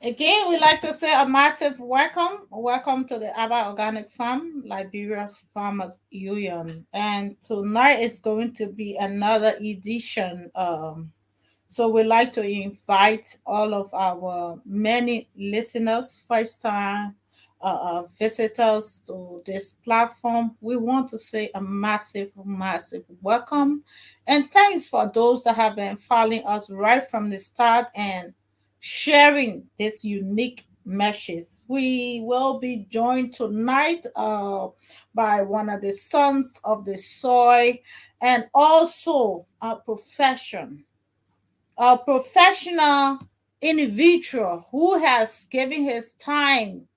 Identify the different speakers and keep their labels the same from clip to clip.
Speaker 1: Again, we like to say a massive welcome. Welcome to the Aba Organic Farm, Liberia's Farmers Union. And tonight is going to be another edition. So we like to invite all of our many listeners, first time visitors to this platform. We want to say a massive, massive welcome. And thanks for those that have been following us right from the start and sharing this unique message. We will be joined tonight by one of the sons of the soil and also a professional individual who has given his time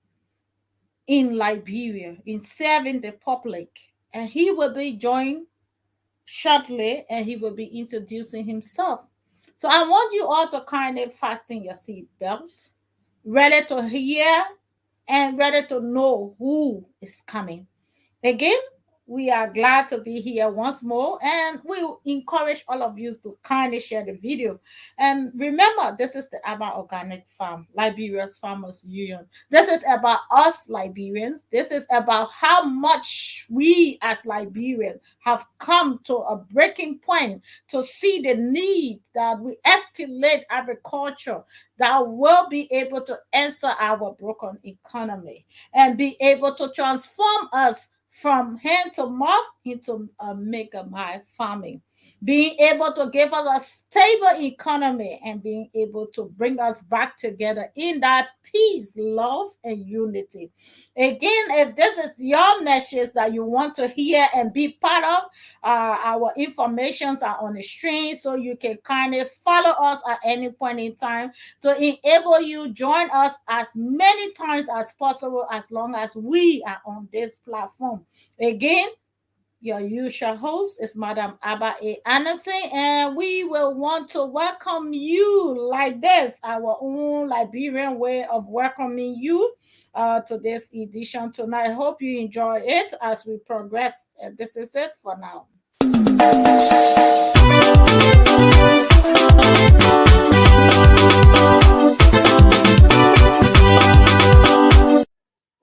Speaker 1: in Liberia in serving the public. And he will be joined shortly and he will be introducing himself. So I want you all to kind of fasten your seat belts, ready to hear and ready to know who is coming. Again, we are glad to be here once more, and we encourage all of you to kindly share the video. And remember, this is the Aba Organic Farm, Liberia's Farmers Union. This is about us Liberians. This is about how much we as Liberians have come to a breaking point to see the need that we escalate agriculture that will be able to answer our broken economy and be able to transform us from hand to mouth into a mega my farming, being able to give us a stable economy and being able to bring us back together in that peace, love, and unity. Again, if this is your message that you want to hear and be part of, our informations are on the screen, so you can kind of follow us at any point in time to enable you join us as many times as possible as long as we are on this platform. Again, your usual host is Madam Abba A. Anderson, and we will want to welcome you like this, our own Liberian way of welcoming you to this edition tonight. I hope you enjoy it as we progress. And this is it for now.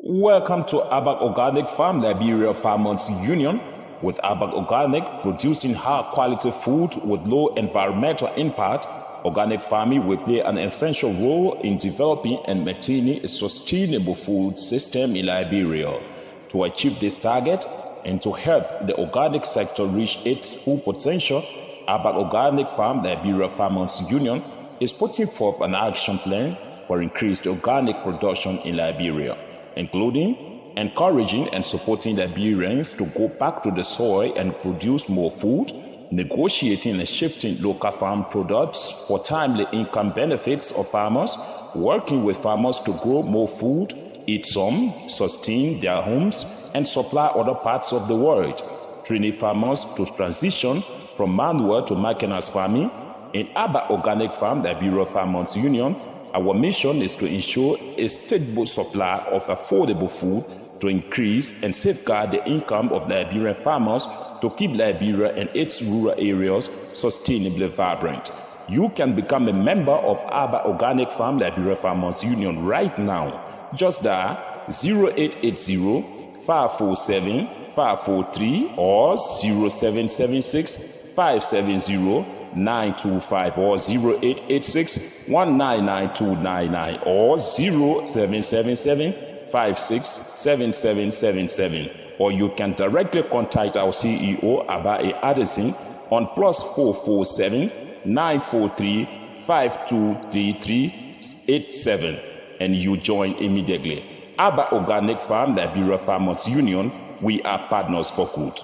Speaker 2: Welcome to Abak Organic Farm, Liberia Farmers Union. With Abak Organic producing high quality food with low environmental impact, organic farming will play an essential role in developing and maintaining a sustainable food system in Liberia. To achieve this target and to help the organic sector reach its full potential, Abak Organic Farm, Liberia Farmers Union is putting forth an action plan for increased organic production in Liberia, including encouraging and supporting Liberians to go back to the soil and produce more food, negotiating and shifting local farm products for timely income benefits of farmers, working with farmers to grow more food, eat some, sustain their homes, and supply other parts of the world, training farmers to transition from manual to mechanized farming. In Aba Organic Farm, the Liberia Farmers Union, our mission is to ensure a stable supply of affordable food to increase and safeguard the income of Liberian farmers to keep Liberia and its rural areas sustainably vibrant. You can become a member of Aba Organic Farm Liberia Farmers Union right now. Just dial 0880 547 543 or 0776 570 925 or 0886 199 or 0777 567777, or you can directly contact our CEO Abae Addison on +447 943 523387 and you join immediately. Aba Organic Farm, Liberia Farmers Union, we are partners for good.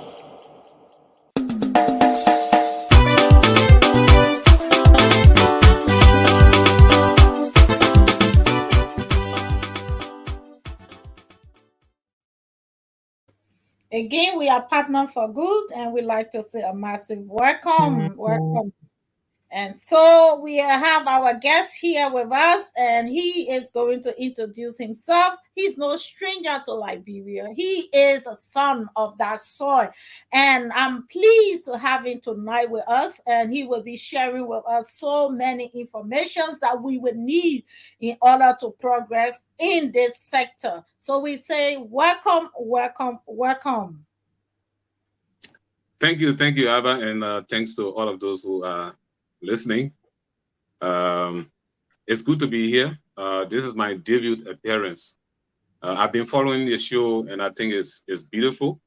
Speaker 1: Again, we are partner for good, and we like to say a massive welcome, welcome. And so we have our guest here with us, and he is going to introduce himself. He's no stranger to Liberia. He is a son of that soil. And I'm pleased to have him tonight with us, and he will be sharing with us so many informations that we would need in order to progress in this sector. So we say, welcome, welcome, welcome.
Speaker 3: Thank you, Abba, and thanks to all of those who are listening. Um, it's good to be here. This is my debut appearance. I've been following the show, and I think it's beautiful.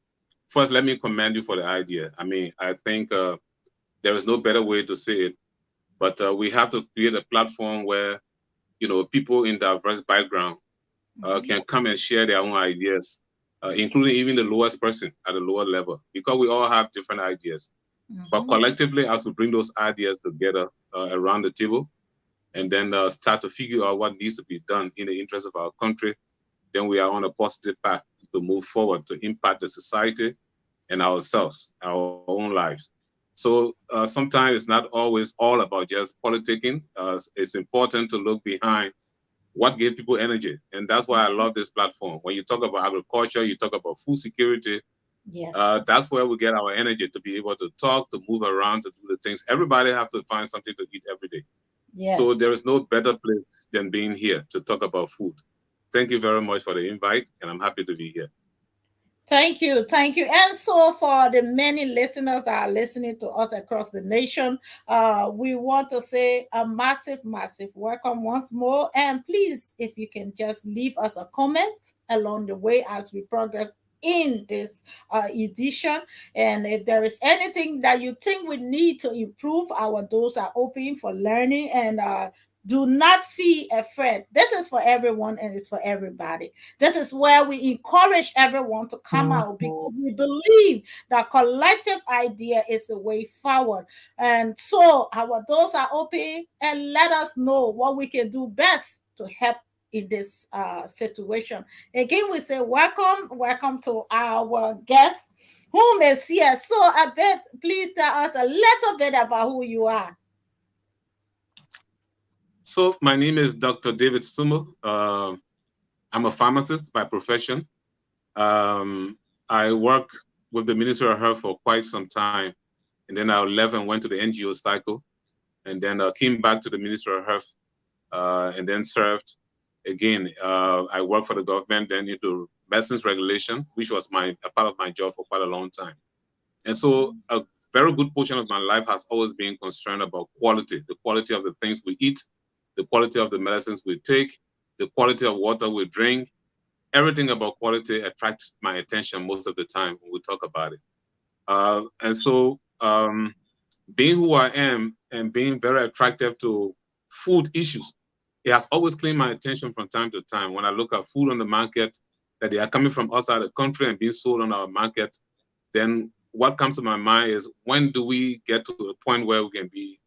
Speaker 3: First, let me commend you for the idea. I mean, I think there is no better way to say it, but we have to create a platform where people in diverse background
Speaker 1: Mhm,
Speaker 3: can come and share their own ideas, including even the lowest person at the lower level, because we all have different ideas. But
Speaker 1: mhm,
Speaker 3: collectively, as we bring those ideas together around the table, and then start to figure out what needs to be done in the interest of our country, then we are on a positive path to move forward to impact the society and ourselves, our own lives. So sometimes it's not always all about just politicking. It's important to look behind what gave people energy. And that's why I
Speaker 1: mhm.
Speaker 3: love this platform. When you talk about agriculture, you talk about food security,
Speaker 1: Yes,
Speaker 3: that's where we get our energy to be able to talk, to move around, to do the things. Everybody have to find something to eat every day. So
Speaker 1: yes.
Speaker 3: there is no better place than being here to talk about food. Thank you very much for the invite, and I'm happy to be here.
Speaker 1: Thank you. Thank you. And so, for the many listeners that are listening to us across the nation, we want to say a massive, massive welcome once more. And please, if you can just leave us a comment along the way as we progress in this edition. And if there is anything that you think we need to improve, our doors are open for learning. And do not feel afraid. This is for everyone and it's for everybody. This is where we encourage everyone to come out because we believe that collective idea is the way forward. And so our doors are open, and let us know what we can do best to help in this situation. Again, we say welcome, welcome to our guest whom is here. So I bet, please tell us a little bit about who you are.
Speaker 3: So my name is Dr. David Sumo. I'm a pharmacist by profession. Um, I work with the Ministry of Health for quite some time, and then I left and went to the NGO cycle, and then came back to the Ministry of Health, and then served again. I worked for the government, then into medicines regulation, which was a part of my job for quite a long time. And so a very good portion of my life has always been concerned about quality, the quality of the things we eat, the quality of the medicines we take, the quality of water we drink. Everything about quality attracts my attention most of the time when we talk about it. And so being who I am and being very attractive to food issues, it has always claimed my attention from time to time. When I look at food on the market, that they are coming from outside the country and being sold on our market, then what comes to my mind is when do we get to a point where we can be,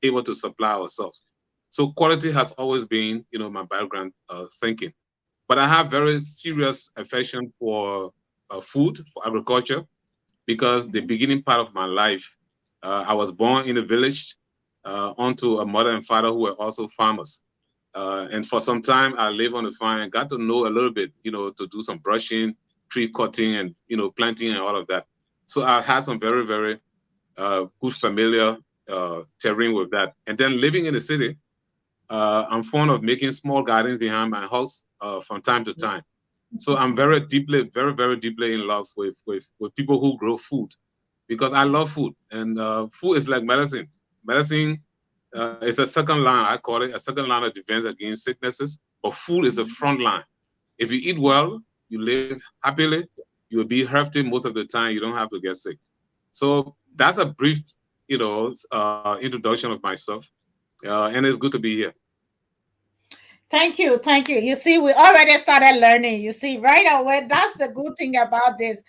Speaker 3: able to supply ourselves? So quality has always been, my background thinking. But I have very serious affection for food, for agriculture, because the
Speaker 1: Mhm,
Speaker 3: beginning part of my life, I was born in a village onto a mother and father who were also farmers. And for some time, I lived on the farm and got to know a little bit, to do some brushing, tree cutting, and planting and all of that. So I had some very, very good familiar terrain with that. And then living in the city, I'm fond of making small gardens behind my house from time to time. So I'm very deeply, very, very deeply in love with people who grow food because I love food, and food is like medicine. Medicine is a second line. I call it a second line of defense against sicknesses. But food is a
Speaker 1: mhm.
Speaker 3: front line. If you eat well, you live happily. You will be healthy most of the time. You don't have to get sick. So that's a brief, introduction of myself, and it's good to be here.
Speaker 1: Thank you. Thank you. You see, we already started learning. You see, right away, that's the good thing about this,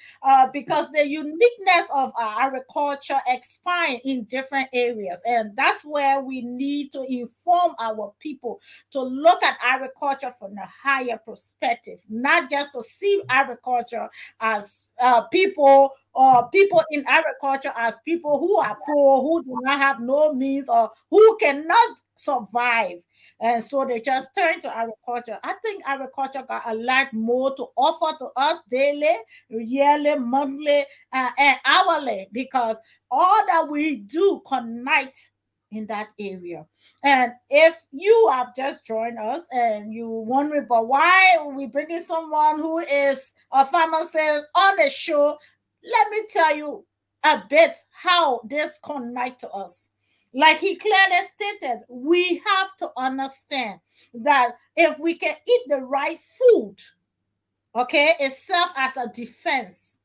Speaker 1: because the uniqueness of agriculture expand in different areas. And that's where we need to inform our people to look at agriculture from a higher perspective, not just to see agriculture as people or people in agriculture as people who are poor, who do not have no means, or who cannot survive. And so they just turn to agriculture. I think agriculture got a lot more to offer to us daily, yearly, monthly, and hourly, because all that we do connect in that area. And if you have just joined us and you wondering, but why are we bringing someone who is a pharmacist on the show? Let me tell you a bit how this connect to us. Like he clearly stated, we have to understand that if we can eat the right food, okay, it serves as a defense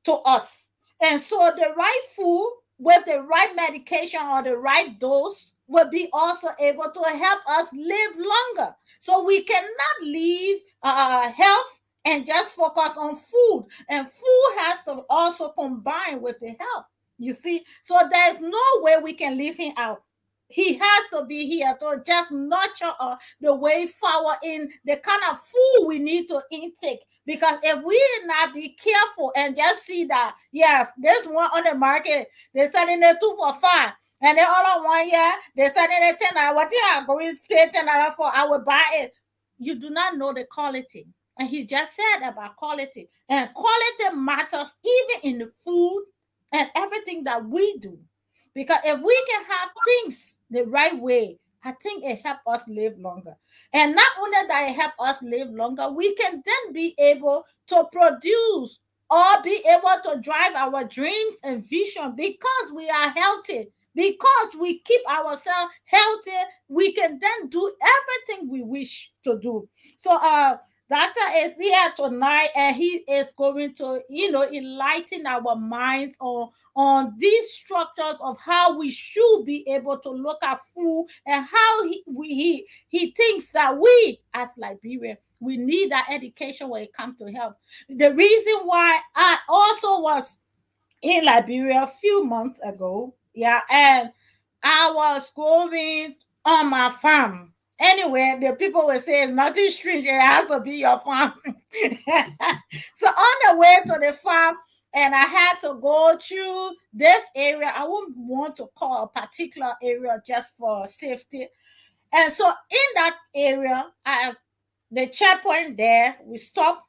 Speaker 1: to us. And so the right food with the right medication or the right dose will be also able to help us live longer. So we cannot leave health and just focus on food. And food has to also combine with the health. You see, so there's no way we can leave him out. He has to be here to just nurture the way forward in the kind of food we need to intake. Because if we not be careful and just see that, yeah, this one on the market, they're selling it 2 for 5. And the other one, yeah, they're selling it 10. What you are going to pay 10 for? I will buy it. You do not know the quality. And he just said about quality. And quality matters even in the food and everything that we do. Because if we can have things the right way, I think it helps us live longer. And not only that it helps us live longer, we can then be able to produce or be able to drive our dreams and vision because we are healthy. Because we keep ourselves healthy, we can then do everything we wish to do. So Doctor is here tonight and he is going to, enlighten our minds on these structures of how we should be able to look at food and how he thinks that we as Liberians, we need that education when it comes to health. The reason why I also was in Liberia a few months ago, yeah, and I was going on my farm. Anyway, the people will say it's nothing strange, it has to be your farm. So on the way to the farm, and I had to go through this area. I wouldn't want to call a particular area just for safety. And so in that area, the checkpoint there, we stopped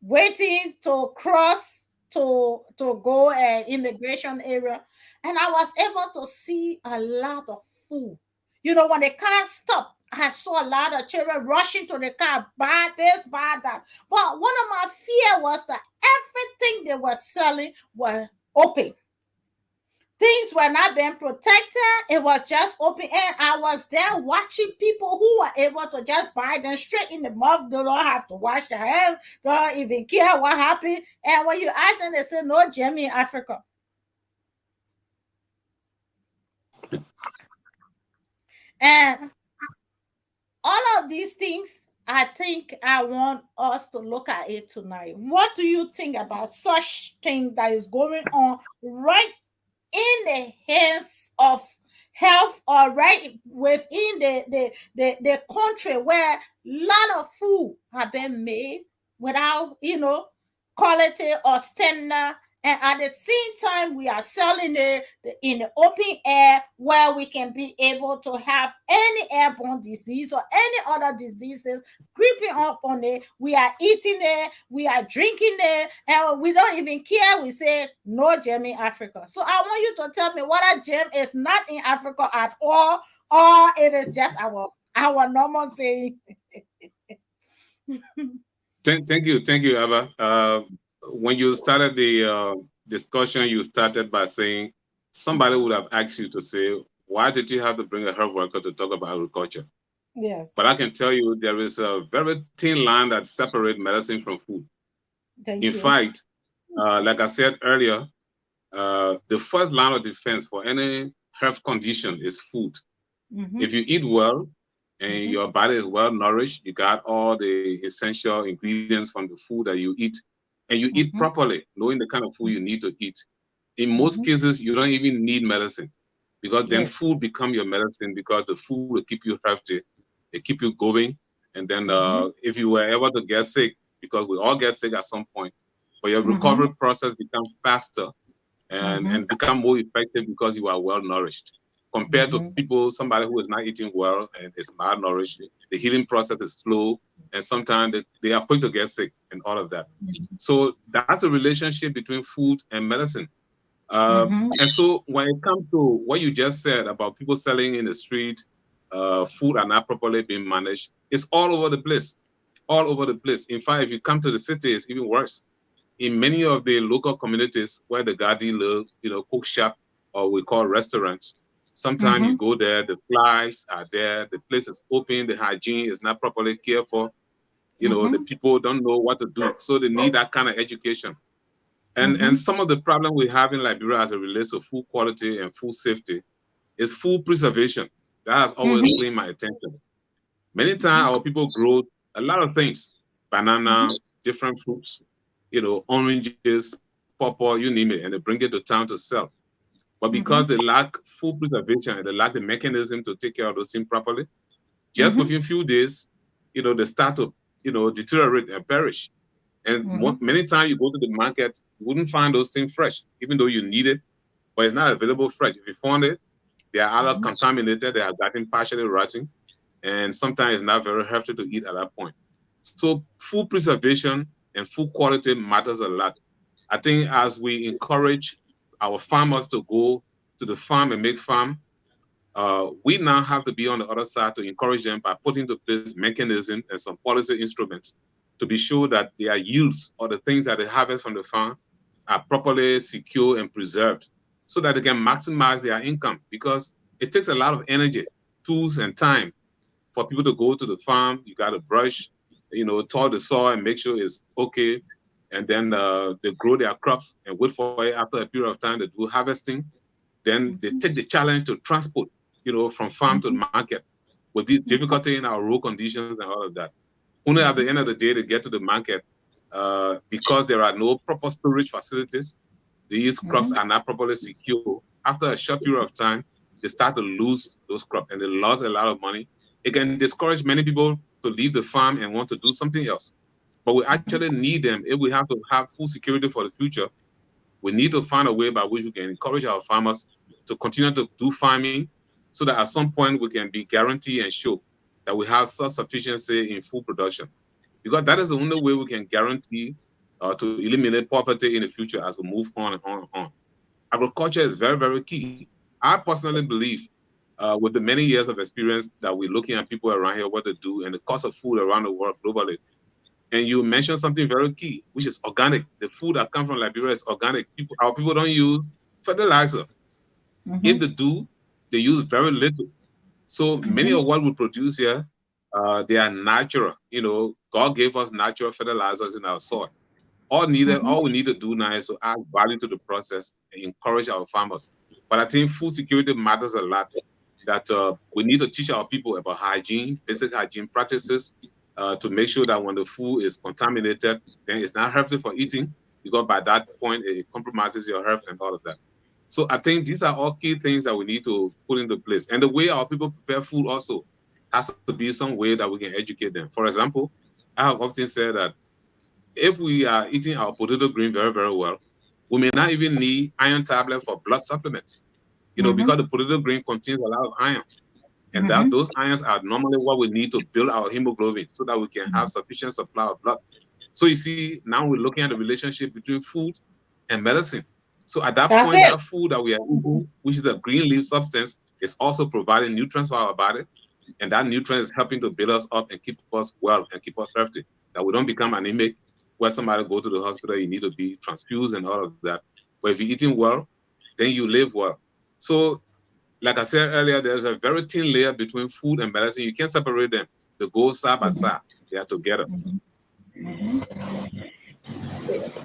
Speaker 1: waiting to cross to go immigration area, and I was able to see a lot of food. When the car stopped, I saw a lot of children rushing to the car, buy this, buy that. But one of my fear was that everything they were selling was open. Things were not being protected. It was just open. And I was there watching people who were able to just buy them straight in the mouth. They don't have to wash their hands. They don't even care what happened. And when you ask them, they say, no gem in Africa. And all of these things, I think I want us to look at it tonight. What do you think about such thing that is going on right in the hands of health, or right within the country where a lot of food have been made without quality or standard, and at the same time we are selling it in the open air where we can be able to have any airborne disease or any other diseases creeping up on it. We are eating it, we are drinking it, and we don't even care. We say no gem in Africa. So I want you to tell me whether gem is not in Africa at all, or it is just our normal saying.
Speaker 3: Thank you, Ava. When you started the discussion, you started by saying somebody would have asked you to say, why did you have to bring a health worker to talk about agriculture?
Speaker 1: Yes.
Speaker 3: But I can tell you there is a very thin line that separates medicine from food.
Speaker 1: Thank
Speaker 3: In
Speaker 1: you.
Speaker 3: fact, like I said earlier, the first line of defense for any health condition is food.
Speaker 1: Mm-hmm.
Speaker 3: If you eat well and your body is well nourished, you got all the essential ingredients from the food that you eat, and you eat properly, knowing the kind of food you need to eat. In most cases, you don't even need medicine, because then
Speaker 1: Yes.
Speaker 3: food become your medicine, because the food will keep you healthy, they keep you going. And then if you were ever to get sick, because we all get sick at some point, but your
Speaker 1: Mm-hmm.
Speaker 3: recovery process becomes faster
Speaker 1: Mm-hmm.
Speaker 3: and become more effective because you are well nourished compared to
Speaker 1: Mm-hmm.
Speaker 3: people, somebody who is not eating well and is malnourished. The healing process is slow, and sometimes they are quick to get sick and all of that. So that's a relationship between food and medicine.
Speaker 1: Mm-hmm.
Speaker 3: And so when it comes to what you just said about people selling in the street, food are not properly being managed, it's all over the place, all over the place. In fact, if you come to the city, it's even worse. In many of the local communities where the Gadi live, cook shop or we call restaurants, sometimes you
Speaker 1: Mm-hmm.
Speaker 3: go there, the flies are there, the place is open, the hygiene is not properly cared for. The
Speaker 1: Mm-hmm.
Speaker 3: people don't know what to do, so they need that kind of education. And
Speaker 1: Mm-hmm.
Speaker 3: some of the problem we have in Liberia as it relates to food quality and food safety is food preservation. That has always
Speaker 1: Mm-hmm.
Speaker 3: claimed my attention. Many times our people grow a lot of things, banana, different fruits, oranges, pawpaw, you name it, and they bring it to town to sell. But because they
Speaker 1: Mm-hmm.
Speaker 3: lack food preservation and they lack the mechanism to take care of those things properly, just
Speaker 1: Mm-hmm.
Speaker 3: within a few days, they start to, deteriorate and perish. And
Speaker 1: Mm-hmm.
Speaker 3: many times you go to the market, you wouldn't find those things fresh, even though you need it, but it's not available fresh. If you found it, they are either contaminated, they are gotten partially rotting, and sometimes it's not very healthy to eat at that point. So food preservation and food quality matters a lot. I think as we encourage our farmers to go to the farm and make farm, we now have to be on the other side to encourage them by putting into place mechanisms and some policy instruments to be sure that their yields or the things that they harvest from the farm are properly secure and preserved so that they can maximize their income because it takes a lot of energy, tools, and time for people to go to the farm. You got to brush, thaw the soil and make sure it's okay. And then they grow their crops and wait for it after a period of time to do harvesting. Then they take the challenge to transport, from farm to the market with this difficulty in our road conditions and all of that. Only at the end of the day, they get to the market because there are no proper storage facilities. These crops are not properly secure. After a short period of time, they start to lose those crops and they lose a lot of money. It can discourage many people to leave the farm and want to do something else. But we actually need them if we have to have food security for the future. We need to find a way by which we can encourage our farmers to continue to do farming so that at some point we can be guaranteed and show that we have self-sufficiency in food production. Because that is the only way we can guarantee to eliminate poverty in the future as we move on and on and on. Agriculture is very, very key. I personally believe, with the many years of experience that we're looking at people around here, what they do, and the cost of food around the world globally, and you mentioned something very key, which is organic. The food that comes from Liberia is organic. Our people don't use fertilizer. If they do, they use very little. So many of what we produce here, they are natural. God gave us natural fertilizers in our soil. All we need to do now is to add value to the process and encourage our farmers. But I think food security matters a lot. That we need to teach our people about hygiene, basic hygiene practices, to make sure that when the food is contaminated, then it's not healthy for eating because by that point it compromises your health and all of that. So I think these are all key things that we need to put into place. And the way our people prepare food also has to be some way that we can educate them. For example, I have often said that if we are eating our potato green very, very well, we may not even need iron tablet for blood supplements, because the potato green contains a lot of iron. And that those ions are normally what we need to build our hemoglobin so that we can have sufficient supply of blood. So you see, now we're looking at the relationship between food and medicine. So at that
Speaker 1: That's
Speaker 3: point,
Speaker 1: it.
Speaker 3: that food that we are eating, which is a green leaf substance, is also providing nutrients for our body. And that nutrient is helping to build us up and keep us well and keep us healthy. That we don't become anemic, where somebody go to the hospital, you need to be transfused and all of that. But if you're eating well, then you live well. So like I said earlier, there's a very thin layer between food and medicine. You can't separate them. They go side by side. They are together.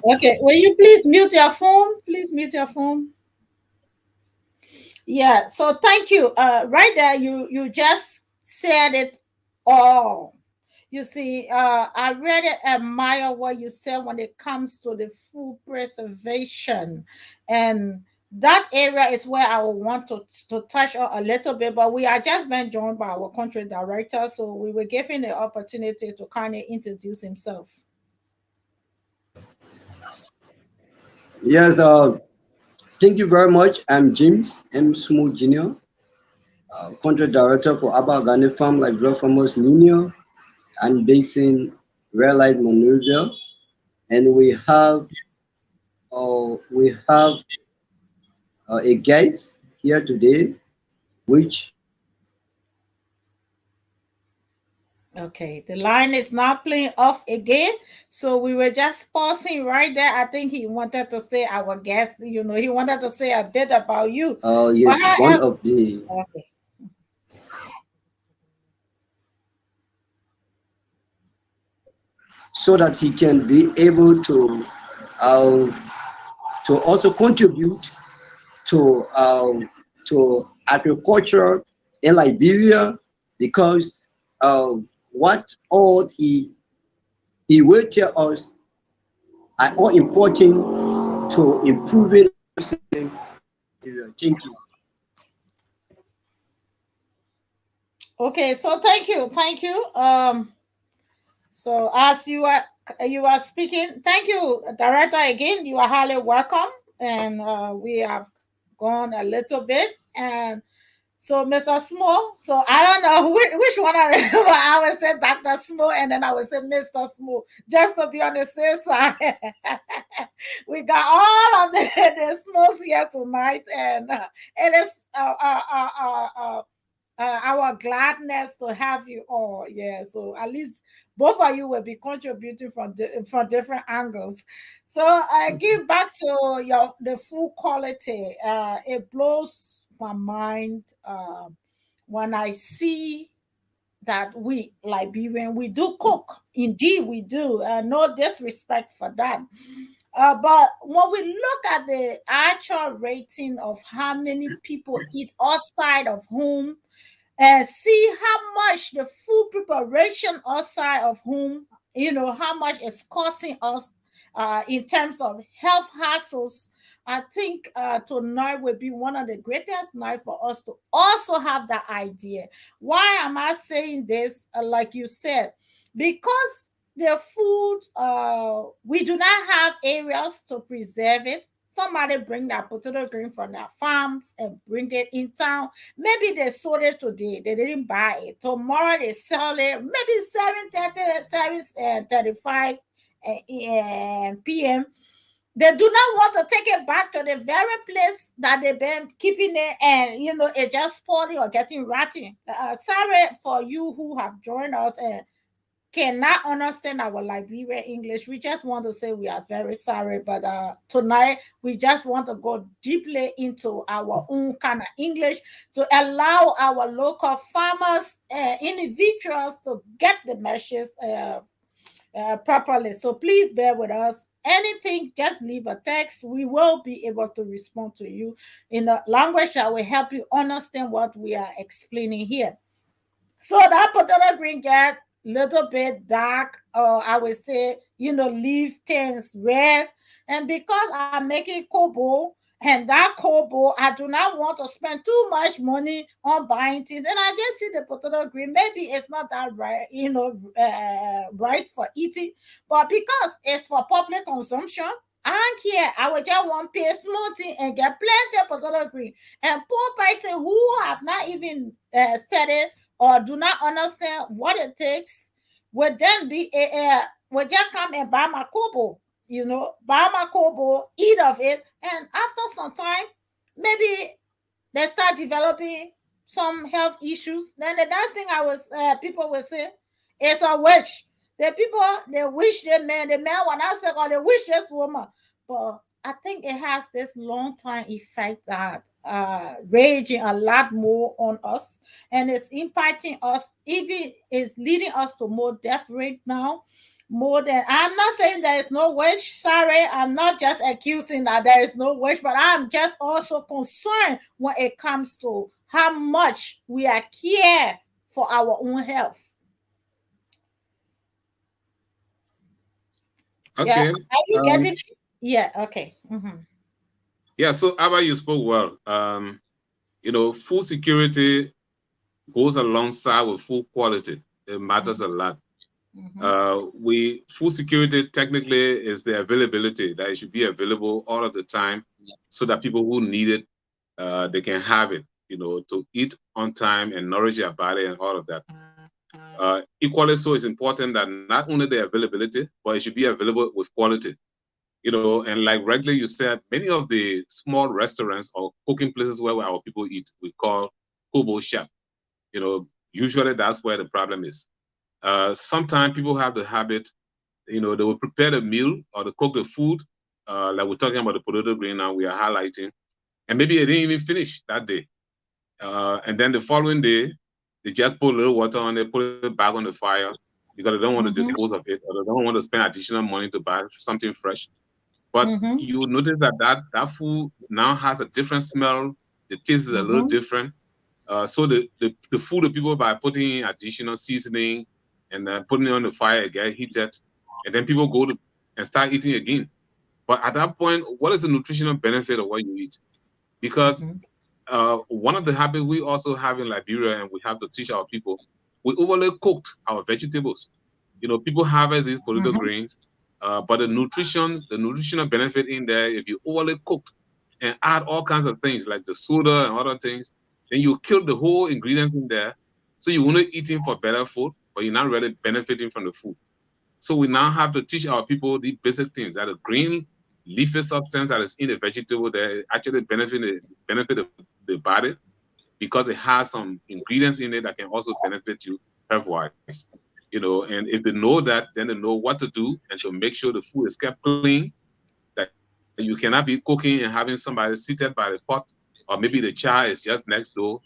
Speaker 1: Okay, will you please mute your phone? Please mute your phone. Yeah, so thank you. Right there, you just said it all. You see, I really admire what you said when it comes to the food preservation, and that area is where I would want to touch on a little bit. But we are just been joined by our country director, so we were given the opportunity to kind of introduce himself.
Speaker 4: Yes, thank you very much. I'm James M. Sumo Jr., Country Director for Abba Organic Farm Liberia Farmers Union. I'm based in Red Light, Monrovia, and we have a guest here today, which
Speaker 1: Okay, the line is not playing off again. So we were just pausing right there. I think he wanted to say our guest, he wanted to say a bit about you. But
Speaker 4: is one
Speaker 1: however,
Speaker 4: of the
Speaker 1: okay.
Speaker 4: so that he can be able uh, to also contribute to agriculture in Liberia because what all he will tell us are all important to improving our system in Liberia. Thank you.
Speaker 1: Okay, so thank you. So as you are speaking, thank you, director. Again, you are highly welcome, and we have gone a little bit, and so Mr. Small. So I don't know which one I would say Dr. Small, and then I would say Mr. Small, just to be on the safe side. We got all of the Smalls here tonight, and it is our gladness to have you all. Yeah, so at least both of you will be contributing from different angles. So I give back to the full quality. It blows my mind when I see that we Liberian we do cook. Indeed, we do. No disrespect for that. But when we look at the actual rating of how many people eat outside of home and see how much the food preparation outside of home, how much it's costing us in terms of health hassles. I think tonight will be one of the greatest night for us to also have that idea. Why am I saying this? Like you said, because the food, we do not have areas to preserve it. Somebody bring that potato green from their farms and bring it in town. Maybe they sold it today, they didn't buy it. Tomorrow they sell it, maybe 7:30, 7:35 p.m. They do not want to take it back to the very place that they've been keeping it, and it just spoiling or getting rotten. Sorry for you who have joined us and cannot understand our Liberian English. We just want to say we are very sorry, but tonight we just want to go deeply into our own kind of English to allow our local farmers, individuals to get the message properly. So please bear with us. Anything, just leave a text. We will be able to respond to you in a language that will help you understand what we are explaining here. So that potato green get little bit dark, or I would say, leaf things red. And because I'm making kobo, and that kobo, I do not want to spend too much money on buying things. And I just see the potato green. Maybe it's not that right, right for eating, but because it's for public consumption, I don't care. I would just want pay smoothie and get plenty of potato green. And poor person who have not even studied or do not understand what it takes would then would just come and buy my kobo, buy my kobo, eat of it, and after some time, maybe they start developing some health issues. Then the next thing people will say, it's a wish. The people, they wish the man when I say, oh, they wish this woman. But I think it has this long time effect that raging a lot more on us, and it's impacting us, even is leading us to more death rate now, more than. I'm not saying there is no wish. Sorry, I'm not just accusing that there is no wish, but I'm just also concerned when it comes to how much we are care for our own health. Yeah,
Speaker 3: Okay.
Speaker 1: are you getting me? Yeah, okay.
Speaker 3: Yeah. So, Abba, you spoke well. Food security goes alongside with food quality. It matters a lot.
Speaker 1: Mm-hmm.
Speaker 3: We food security technically is the availability that it should be available all of the time, so that people who need it, they can have it. To eat on time and nourish their body and all of that. Equally so, it's important that not only the availability, but it should be available with quality. And like regularly you said, many of the small restaurants or cooking places where our people eat, we call hobo shop. Usually that's where the problem is. Sometimes people have the habit, they will prepare the meal or they cook the food, like we're talking about the potato grain now, we are highlighting, and maybe they didn't even finish that day. And then the following day, they just put a little water on it, put it back on the fire because they don't want to
Speaker 1: Mm-hmm.
Speaker 3: dispose of it, or they don't want to spend additional money to buy something fresh. But
Speaker 1: Mm-hmm.
Speaker 3: you will notice that food now has a different smell. The taste is a little
Speaker 1: Mm-hmm.
Speaker 3: different. So the food of people, by putting in additional seasoning and putting it on the fire, it get heated, and then people go to and start eating again. But at that point, what is the nutritional benefit of what you eat? Because
Speaker 1: Mm-hmm.
Speaker 3: one of the habits we also have in Liberia, and we have to teach our people, we overly cooked our vegetables. People harvest these potato
Speaker 1: Mm-hmm.
Speaker 3: grains, but the nutritional benefit in there, if you overly cooked and add all kinds of things like the soda and other things, then you kill the whole ingredients in there. So you're only eating for better food, but you're not really benefiting from the food. So we now have to teach our people the basic things, that the green leafy substance that is in the vegetable that actually benefit the body, because it has some ingredients in it that can also benefit you health-wise. And if they know that, then they know what to do and to make sure the food is kept clean, that you cannot be cooking and having somebody seated by the pot, or maybe the child is just next door,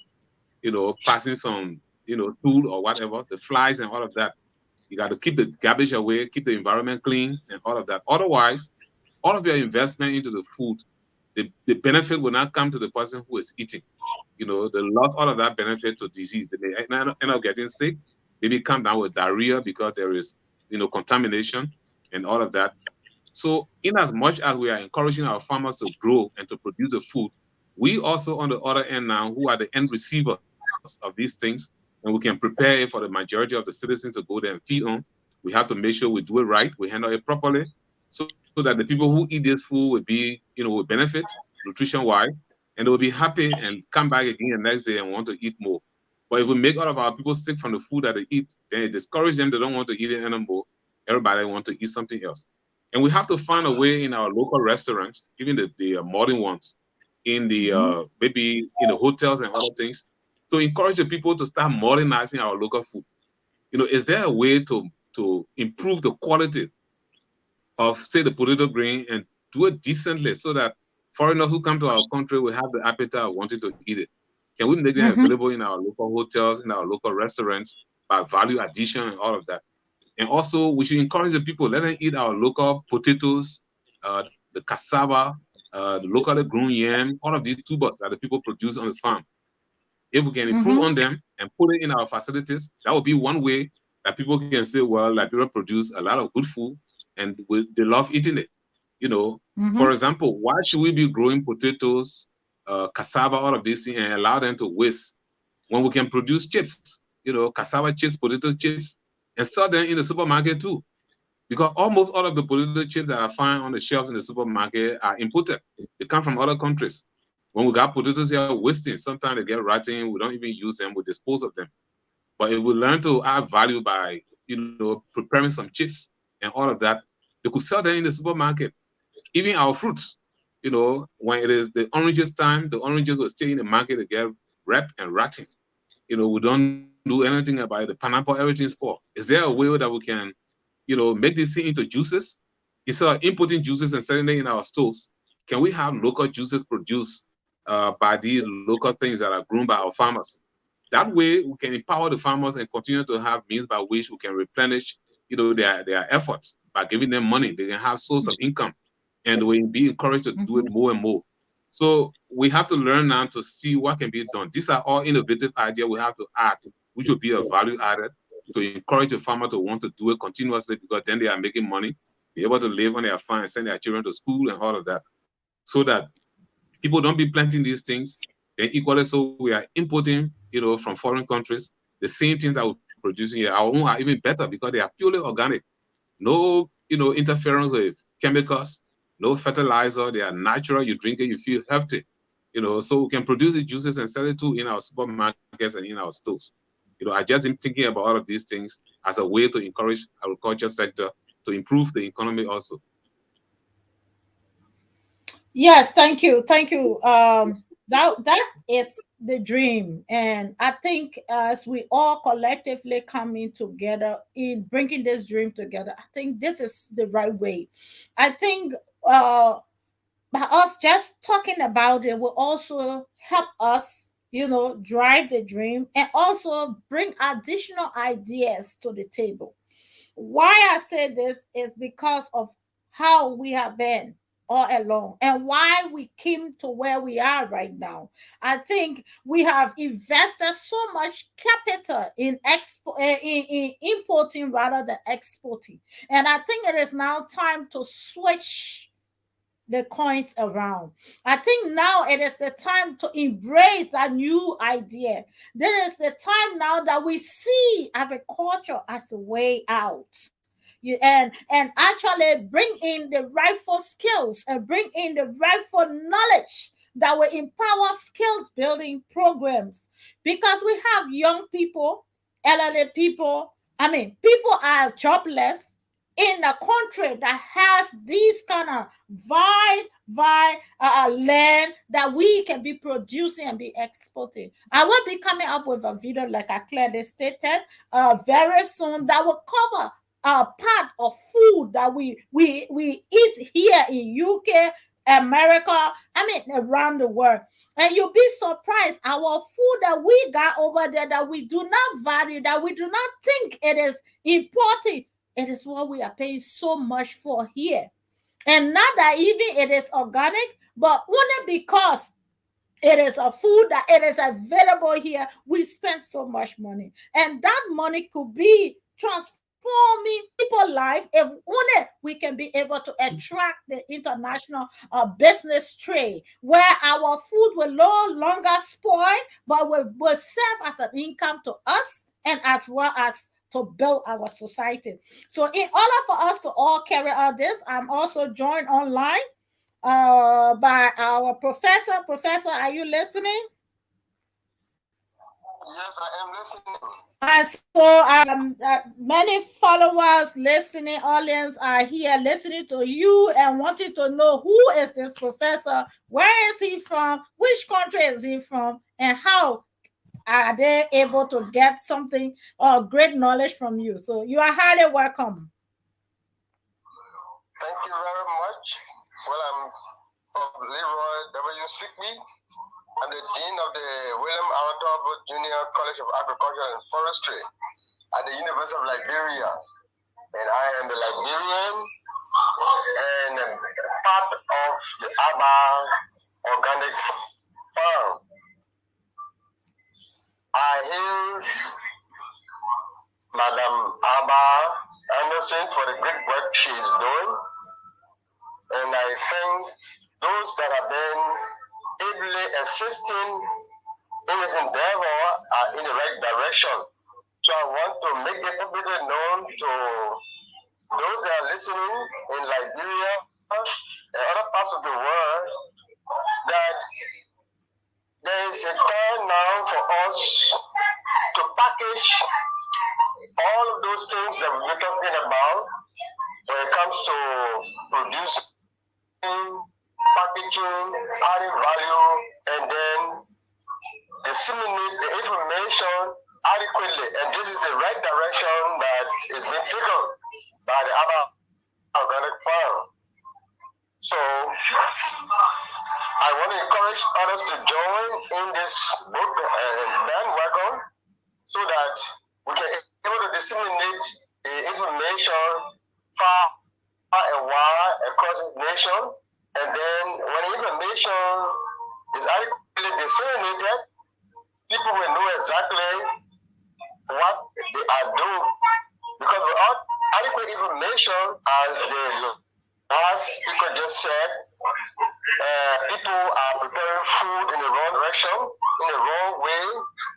Speaker 3: passing some, tool or whatever, the flies and all of that. You got to keep the garbage away, keep the environment clean, and all of that. Otherwise, all of your investment into the food, the benefit will not come to the person who is eating. They lost all of that benefit to disease. They may end up getting sick, maybe come down with diarrhea because there is, contamination and all of that. So, in as much as we are encouraging our farmers to grow and to produce the food, we also, on the other end now, who are the end receivers of these things, and we can prepare it for the majority of the citizens to go there and feed on. We have to make sure we do it right, we handle it properly, so that the people who eat this food will be, will benefit nutrition-wise, and they will be happy and come back again the next day and want to eat more. But if we make all of our people sick from the food that they eat, then it discourages them. They don't want to eat it anymore. Everybody wants to eat something else. And we have to find a way in our local restaurants, even the modern ones, in the
Speaker 1: Mm-hmm.
Speaker 3: maybe in the hotels and other things, to encourage the people to start modernizing our local food. Is there a way to improve the quality of, say, the potato grain and do it decently, so that foreigners who come to our country will have the appetite of wanting to eat it? Can we make them
Speaker 1: Mm-hmm.
Speaker 3: available in our local hotels, in our local restaurants, by value addition and all of that? And also, we should encourage the people, let them eat our local potatoes, the cassava, the locally grown yam, all of these tubers that the people produce on the farm. If we can improve
Speaker 1: Mm-hmm.
Speaker 3: on them and put it in our facilities, that would be one way that people can say, well, Liberia produce a lot of good food, and they love eating it. For
Speaker 1: Mm-hmm.
Speaker 3: example, why should we be growing potatoes, cassava, all of these things, and allow them to waste when we can produce chips, cassava chips, potato chips, and sell them in the supermarket too? Because almost all of the potato chips that I find on the shelves in the supermarket are imported. They come from other countries. When we got potatoes here wasting, sometimes they get rotten. We don't even use them. We dispose of them. But if we learn to add value by, preparing some chips and all of that, they could sell them in the supermarket. Even our fruits, when it is the oranges time, the oranges will stay in the market to get ripe and rotten. We don't do anything about it. The pineapple, everything's poor. Is there a way that we can, make this thing into juices? Instead of importing juices and selling them in our stores, can we have local juices produced by these local things that are grown by our farmers? That way, we can empower the farmers and continue to have means by which we can replenish, their efforts by giving them money. They can have source of income, and we be encouraged to do it
Speaker 1: Mm-hmm.
Speaker 3: more and more. So we have to learn now to see what can be done. These are all innovative ideas we have to add, which will be a value added to encourage the farmer to want to do it continuously, because then they are making money, be able to live on their farm and send their children to school and all of that, so that people don't be planting these things. Then equally so, we are importing, from foreign countries, the same things that we produce producing here. Our own are even better because they are purely organic. No, interference with chemicals, no fertilizer. They are natural. You drink it, you feel healthy. So we can produce the juices and sell it too in our supermarkets and in our stores. I just been thinking about all of these things as a way to encourage agriculture sector to improve the economy also.
Speaker 1: Yes, thank you, thank you. That is the dream, and I think as we all collectively coming together in bringing this dream together, I think this is the right way. I think by us just talking about it will also help us, drive the dream and also bring additional ideas to the table. Why I say this is because of how we have been all along and why we came to where we are right now. I think we have invested so much capital in in importing rather than exporting. And I think it is now time to switch the coins around. I think now it is the time to embrace that new idea. This is the time now that we see agriculture as a way out. And actually bring in the rightful skills and bring in the rightful knowledge that will empower skills building programs, because we have young people, elderly people. I mean, people are jobless in a country that has these kind of land that we can be producing and be exporting. I will be coming up with a video, like I clearly stated, very soon, that will cover part of food that we eat here in UK, America, I mean around the world. And you'll be surprised, our food that we got over there that we do not value, that we do not think it is important, it is what we are paying so much for here. And not that even it is organic, but only because it is a food that it is available here, we spend so much money. And that money could be transforming people's life if only we can be able to attract the international business trade, where our food will no longer spoil, but will serve as an income to us and as well as to build our society. So in order for us to all carry out this, I'm also joined online by our professor. Professor, are you listening?
Speaker 5: Yes, I am listening.
Speaker 1: And so many followers, listening audience are here listening to you and wanting to know who is this professor, where is he from, which country is he from, and how are they able to get something or great knowledge from you. So you are highly welcome.
Speaker 5: Thank you very much. Well, I'm Leroy W. Sigby. I'm the Dean of the William Aratabo Junior College of Agriculture and Forestry at the University of Liberia. And I am the Liberian and part of the ABA Organic Farm. I hail Madam Abba Anderson for the great work she is doing. And I thank those that have been ably assisting in this endeavor in the right direction. So I want to make it publicly known to those that are listening in Liberia and other parts of the world that there is a time now for us to package all of those things that we've been talking about when it comes to producing, packaging, adding value, and then disseminate the information adequately. And this is the right direction that is being taken by the other organic farm. So I want to encourage others to join in this book bandwagon so that we can be able to disseminate the information far and wide across the nation. And then when the information is adequately disseminated, people will know exactly what they are doing. Because without adequate information, as the last speaker just said, people are preparing food in the wrong direction, in the wrong way,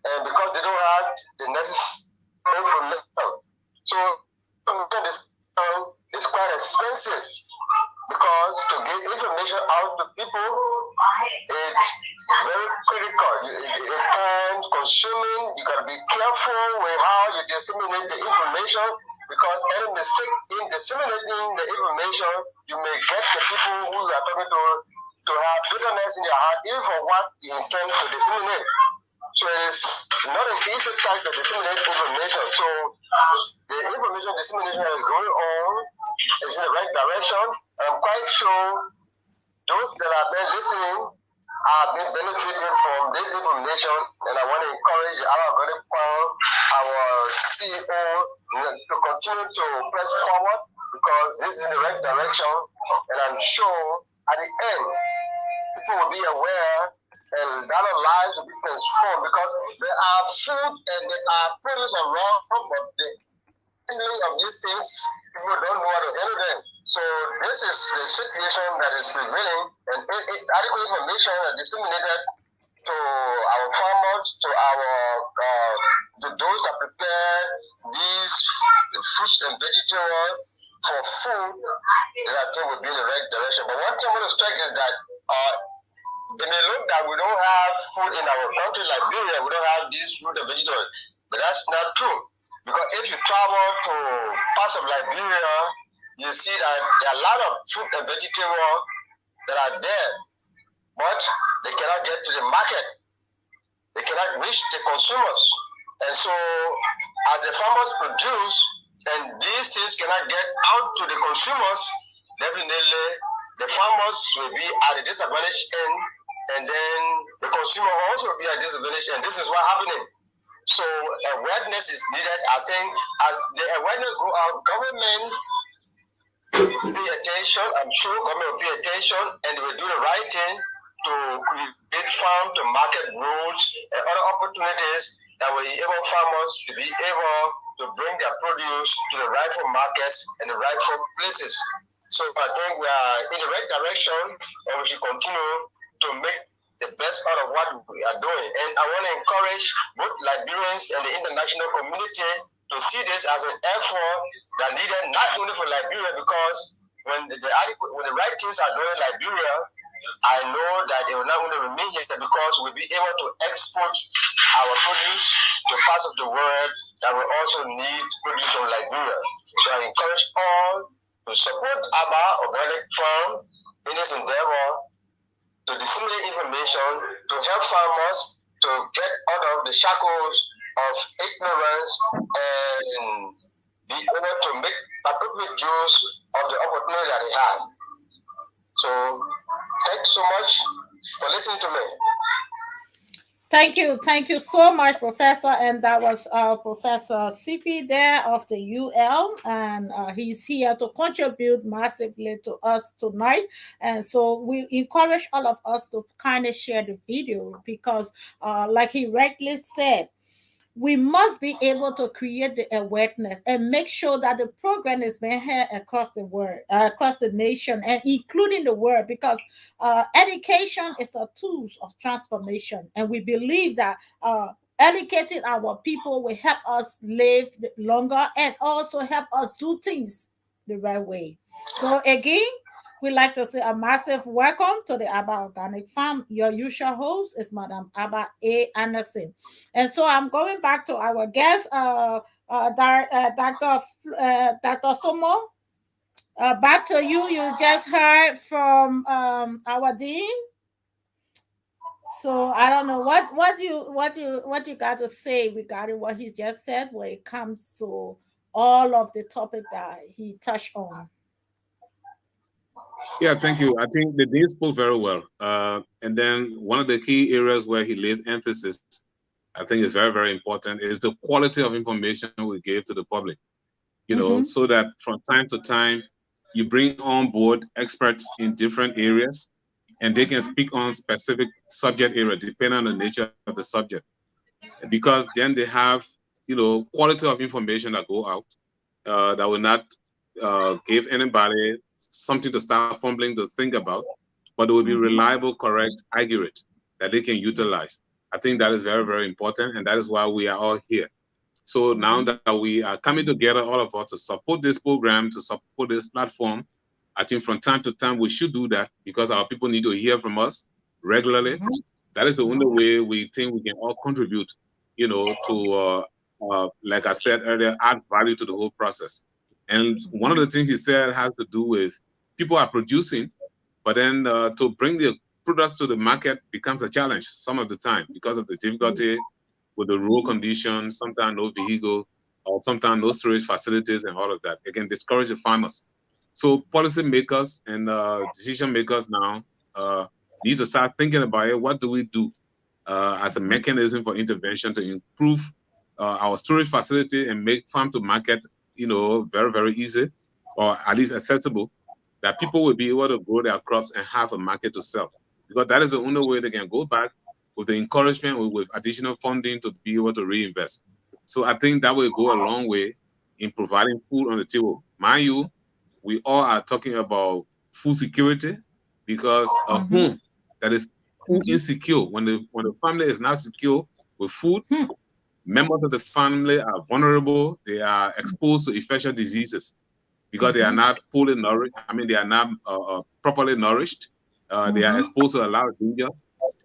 Speaker 5: and because they don't have the necessary information. So it's quite expensive because to get information out to people, it's very critical. It's time consuming. You gotta be careful with how you disseminate the information because any mistake in disseminating the information, you may get the people who you are talking to have bitterness in their heart, even for what you intend to disseminate. So it's not an easy task to disseminate information. So the information dissemination is going on, it's in the right direction. I'm quite sure those that have been listening have been benefiting from this information, and I want to encourage our very our CEO to continue to press forward because this is the right direction, and I'm sure at the end people will be aware and that lives will be transformed because there are food and there are produce around, but the handling of these things, people don't know how to handle them. So this is the situation that is prevailing, and adequate information is disseminated to our farmers, to those that prepare these fruits and vegetables for food, that I think would be the right direction. But one thing I want to strike is that they may look that we don't have food in our country, Liberia, we don't have these fruit and vegetables, but that's not true. Because if you travel to parts of Liberia, you see that there are a lot of fruit and vegetables that are there, but they cannot get to the market. They cannot reach the consumers. And so as the farmers produce and these things cannot get out to the consumers, definitely the farmers will be at a disadvantage end, and then the consumer also will be at a disadvantage, and this is what's happening. So awareness is needed. I think as the awareness go out, government pay attention. I'm sure government will pay attention and they will do the right thing to create farm to market rules and other opportunities that will enable farmers to be able to bring their produce to the rightful markets and the rightful places. So I think we are in the right direction and we should continue to make the best out of what we are doing. And I want to encourage both Liberians and the international community to see this as an effort that needed not only for Liberia, because when the right things are done in Liberia, I know that it will not only remain here because we'll be able to export our produce to parts of the world that will also need produce from Liberia. So I encourage all to support ABBA Organic Farm in this endeavor to disseminate information, to help farmers to get out of the shackles of ignorance and be able to make appropriate use of the opportunity that they have. So thank you so much for listening to me.
Speaker 1: Thank you so much, Professor. And that was Professor CP there of the UL, and he's here to contribute massively to us tonight. And so we encourage all of us to kind of share the video because, like he rightly said, we must be able to create the awareness and make sure that the program is being heard across the world, across the nation, and including the world, because education is a tool of transformation, and we believe that educating our people will help us live longer and also help us do things the right way. So again, we'd like to say a massive welcome to the ABBA Organic Farm. Your usual host is Madam Abba A. Anderson. And so I'm going back to our guest, Dr. Sumo. Back to you. You just heard from our dean. So I don't know what you got to say regarding what he's just said when it comes to all of the topic that he touched on.
Speaker 3: Yeah, thank you. I think the dean spoke very well. And then one of the key areas where he laid emphasis, I think is very, very important, is the quality of information we give to the public. You know, so that from time to time, you bring on board experts in different areas, and they can speak on specific subject area depending on the nature of the subject. Because then they have, you know, quality of information that go out that will not give anybody something to start fumbling to think about, but it will be reliable, correct, accurate, that they can utilize. I think that is very, very important, and that is why we are all here. So now that we are coming together, all of us, to support this program, to support this platform, I think from time to time we should do that because our people need to hear from us regularly. That is the only way we think we can all contribute, to, like I said earlier, add value to the whole process. And one of the things he said has to do with people are producing, but then to bring the products to the market becomes a challenge some of the time because of the difficulty with the rural conditions, sometimes no vehicle, or sometimes no storage facilities and all of that. Again, discourage the farmers. So policymakers and decision makers now need to start thinking about it. What do we do as a mechanism for intervention to improve our storage facility and make farm to market, very, very easy, or at least accessible, that people will be able to grow their crops and have a market to sell. Because that is the only way they can go back with the encouragement, with additional funding to be able to reinvest. So I think that will go a long way in providing food on the table. Mind you, we all are talking about food security because a home that is food insecure, when the family is not secure with food, members of the family are vulnerable. They are exposed to infectious diseases because they are not fully nourished. I mean, they are not properly nourished. They are exposed to a lot of danger.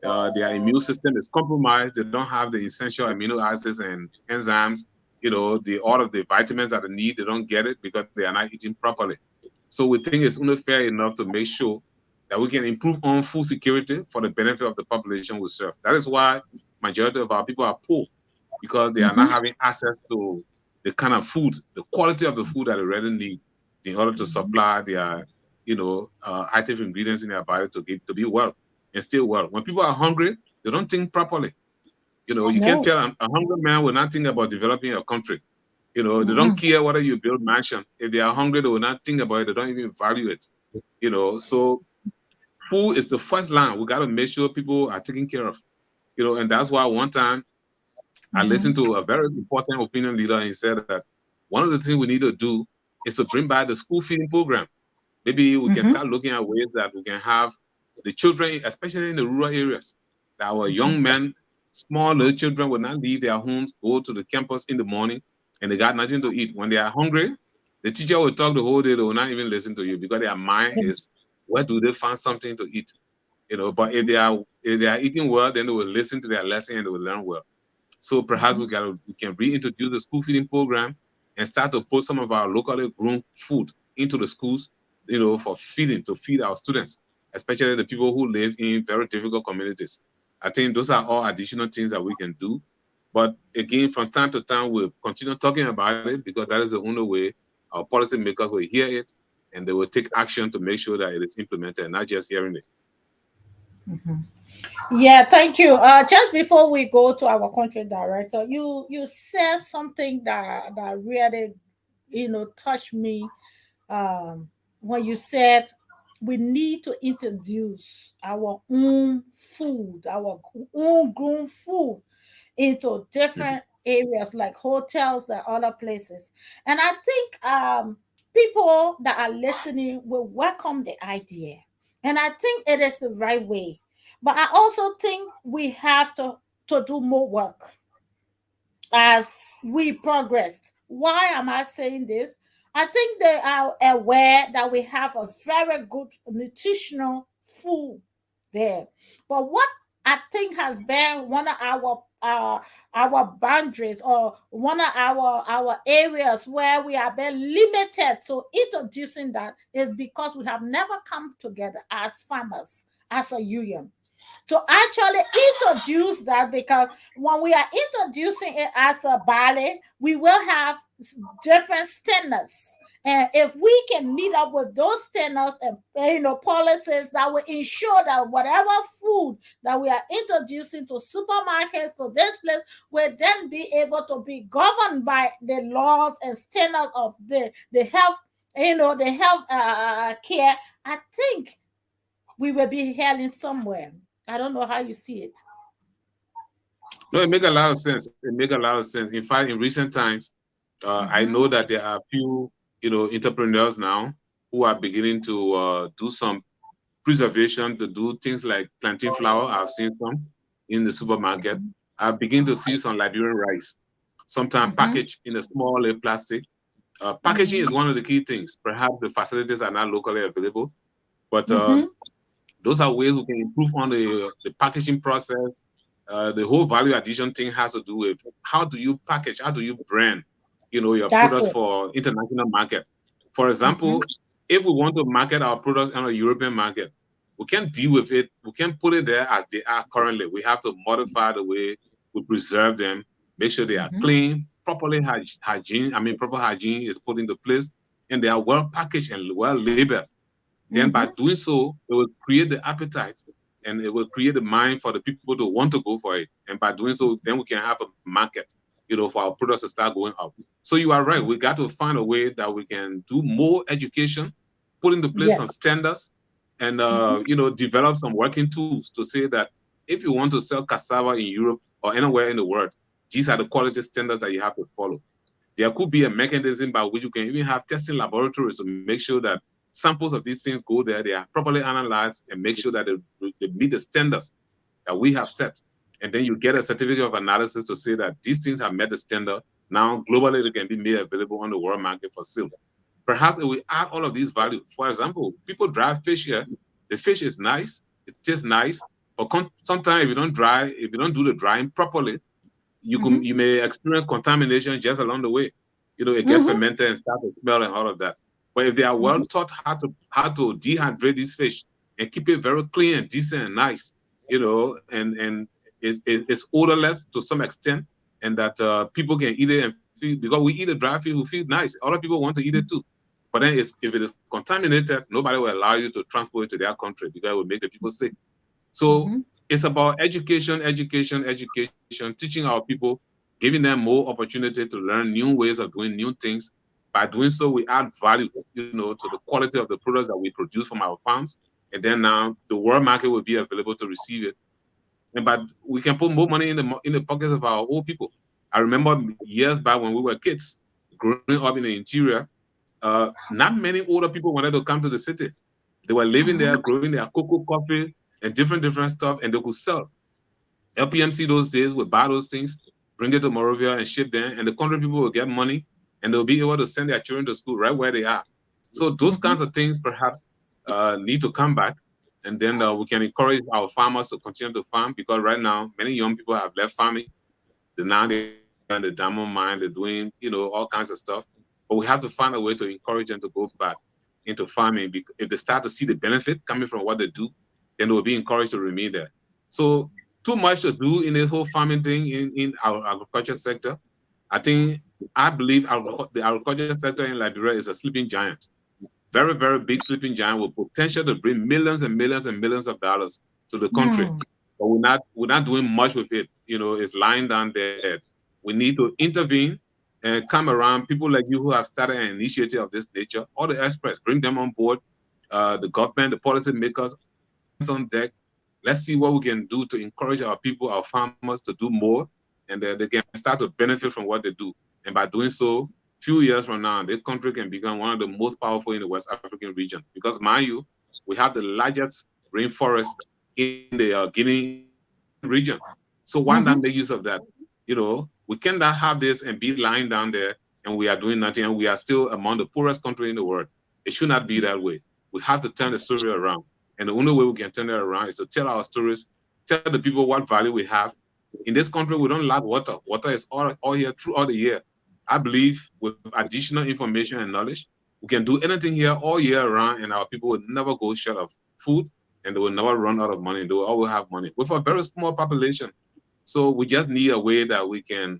Speaker 3: Their immune system is compromised. They don't have the essential amino acids and enzymes. All of the vitamins that they need, they don't get it because they are not eating properly. So we think it's only fair enough to make sure that we can improve on food security for the benefit of the population we serve. That is why majority of our people are poor, because they are not having access to the kind of food, the quality of the food that they really need in order to supply their, active ingredients in their body to be well and stay well. When people are hungry, they don't think properly. You can't
Speaker 1: No.
Speaker 3: tell a hungry man will not think about developing a country. They don't care whether you build mansion. If they are hungry, they will not think about it. They don't even value it. So food is the first line. We got to make sure people are taken care of. And that's why one time I listened to a very important opinion leader, and he said that one of the things we need to do is to bring back the school feeding program. Maybe we can start looking at ways that we can have the children, especially in the rural areas, that our young men, small little children, will not leave their homes, go to the campus in the morning, and they got nothing to eat. When they are hungry, the teacher will talk the whole day. They will not even listen to you because their mind is, where do they find something to eat? But if they are eating well, then they will listen to their lesson and they will learn well. So perhaps we can reintroduce the school feeding program and start to put some of our locally grown food into the schools, for feeding, to feed our students, especially the people who live in very difficult communities. I think those are all additional things that we can do. But again, from time to time, we'll continue talking about it because that is the only way our policymakers will hear it and they will take action to make sure that it is implemented, not just hearing it.
Speaker 1: Yeah, thank you. Just before we go to our country director, you said something that really, touched me. When you said we need to introduce our own food, our own grown food into different areas like hotels, like other places. And I think people that are listening will welcome the idea. And I think it is the right way. But I also think we have to do more work as we progressed. Why am I saying this? I think they are aware that we have a very good nutritional food there. But what I think has been one of our boundaries, or one of our areas where we have been limited to introducing that, is because we have never come together as farmers, as a union, to actually introduce that. Because when we are introducing it as a body, we will have different standards. And if we can meet up with those standards and policies that will ensure that whatever food that we are introducing to supermarkets, to this place, will then be able to be governed by the laws and standards of the health, the health care, I think we will be heading somewhere. I don't know how you see it.
Speaker 3: No, it makes a lot of sense. It makes a lot of sense. In fact, in recent times, I know that there are a few, entrepreneurs now who are beginning to do some preservation, to do things like plantain flour. I've seen some in the supermarket. I begin to see some Liberian rice. sometimes packaged in a small plastic. Packaging is one of the key things. Perhaps the facilities are not locally available, but those are ways we can improve on the packaging process. The whole value addition thing has to do with how do you package, how do you brand, your
Speaker 1: That's
Speaker 3: products
Speaker 1: it.
Speaker 3: for international market. For example, if we want to market our products on a European market, we can't deal with it. We can't put it there as they are currently. We have to modify the way we preserve them, make sure they are clean, properly hygiene. I mean, proper hygiene is put into place, and they are well packaged and well labeled. Then by doing so, it will create the appetite and it will create the mind for the people to want to go for it. And by doing so, then we can have a market, for our products to start going up. So you are right. We got to find a way that we can do more education, put into place some
Speaker 1: Yes.
Speaker 3: standards, and develop some working tools to say that if you want to sell cassava in Europe or anywhere in the world, these are the quality standards that you have to follow. There could be a mechanism by which you can even have testing laboratories to make sure that samples of these things go there, they are properly analyzed, and make sure that they meet the standards that we have set. And then you get a certificate of analysis to say that these things have met the standard. Now, globally, they can be made available on the world market for sale. Perhaps if we add all of these value, for example, people dry fish here. The fish is nice, it tastes nice, but sometimes if you don't do the drying properly, you may experience contamination just along the way. It gets fermented and start to smell and all of that. But if they are well taught how to dehydrate this fish and keep it very clean and decent and nice, and it's odorless to some extent, and that people can eat it and feel, because we eat a dry fish, we feel nice. Other people want to eat it too. But then if it is contaminated, nobody will allow you to transport it to their country because it will make the people sick. So it's about education, teaching our people, giving them more opportunity to learn new ways of doing new things. By doing so, we add value, to the quality of the products that we produce from our farms. And then now the world market will be available to receive it. And but we can put more money in the pockets of our old people. I remember years back when we were kids, growing up in the interior, not many older people wanted to come to the city. They were living there, growing their cocoa, coffee, and different stuff, and they could sell. LPMC those days would buy those things, bring it to Morovia and ship them, and the country people will get money, and they'll be able to send their children to school right where they are. So those kinds of things perhaps need to come back, and then we can encourage our farmers to continue to farm, because right now many young people have left farming. Now they're in the diamond mine, they're doing all kinds of stuff. But we have to find a way to encourage them to go back into farming, because if they start to see the benefit coming from what they do, then they will be encouraged to remain there. So too much to do in this whole farming thing in our agriculture sector. I believe the agriculture sector in Liberia is a sleeping giant. Very, very big sleeping giant with potential to bring millions and millions and millions of dollars to the country. But we're not doing much with it. It's lying down there. We need to intervene and come around people like you who have started an initiative of this nature, all the experts, bring them on board, the government, the policy makers, hands on deck. Let's see what we can do to encourage our people, our farmers to do more, and they can start to benefit from what they do. And by doing so, few years from now, this country can become one of the most powerful in the West African region. Because mind you, we have the largest rainforest in the Guinea region. So why not make use of that? We cannot have this and be lying down there and we are doing nothing, and we are still among the poorest country in the world. It should not be that way. We have to turn the story around. And the only way we can turn it around is to tell our stories, tell the people what value we have. In this country, we don't lack water. Water is all here throughout the year. I believe with additional information and knowledge, we can do anything here all year round, and our people will never go short of food, and they will never run out of money. They will always have money with a very small population. So we just need a way that we can,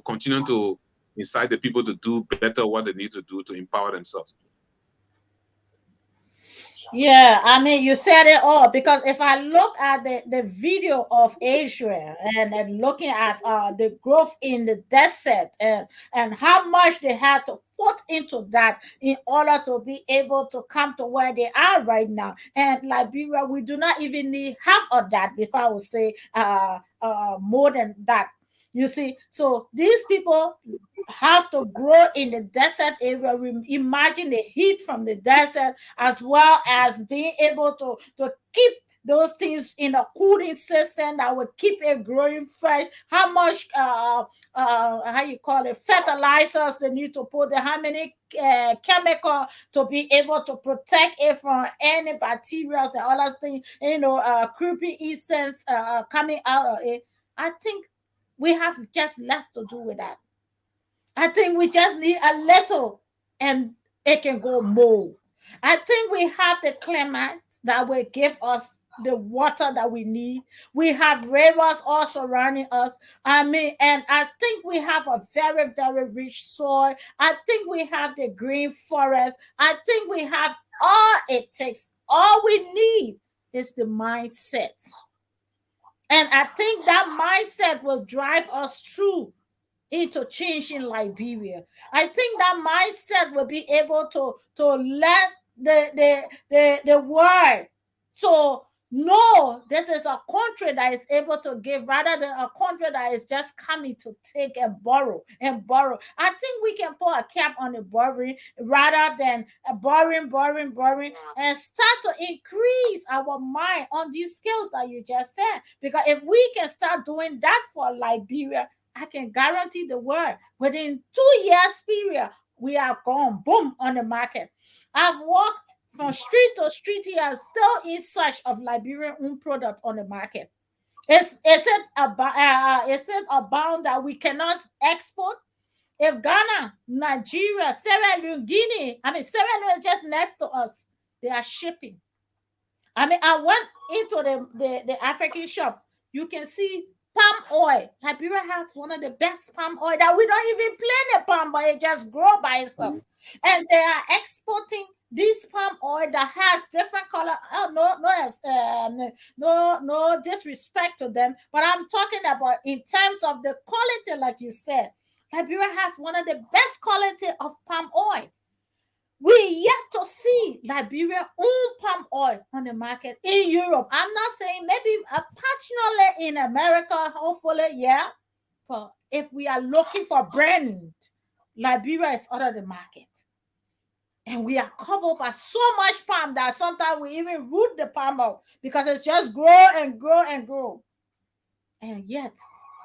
Speaker 3: continue to incite the people to do better what they need to do to empower themselves.
Speaker 1: Yeah, I mean, you said it all, because if I look at the video of Israel, and looking at the growth in the desert, and how much they had to put into that in order to be able to come to where they are right now. And Liberia, we do not even need half of that, if I would say more than that. You see, so these people have to grow in the desert area. Imagine the heat from the desert, as well as being able to keep those things in a cooling system that will keep it growing fresh. How much how you call it, fertilizers they need to put there, how many chemical to be able to protect it from any bacteria and other things, creepy essence coming out of it. I think we have just less to do with that. I think we just need a little and it can go more. I think we have the climate that will give us the water that we need. We have rivers all surrounding us. I mean, and I think we have a very, very rich soil. I think we have the green forest. I think we have all it takes. All we need is the mindset. And I think that mindset will drive us through into changing Liberia. I think that mindset will be able to let the world so no, this is a country that is able to give rather than a country that is just coming to take and borrow and borrow. I think we can put a cap on the borrowing rather than borrowing, and start to increase our mind on these skills that you just said. Because if we can start doing that for Liberia, I can guarantee the world within 2 years period, we have gone boom on the market. I've walked from street to street here, still in search of Liberian owned product on the market. Is it about that we cannot export? If Ghana, Nigeria, Sierra Leone, Guinea, Sierra Leone is just next to us, they are shipping. I went into the African shop. You can see palm oil. Liberia has one of the best palm oil that we don't even plant the palm, but it just grow by itself. And they are exporting this palm oil that has different color. No disrespect to them, but I'm talking about in terms of the quality, like you said. Liberia has one of the best quality of palm oil. We yet to see Liberia own palm oil on the market in Europe. I'm not saying maybe particularly in America, hopefully, yeah. But if we are looking for brand, Liberia is out of the market. And we are covered by so much palm that sometimes we even root the palm out because it's just grow and grow and grow. And yet,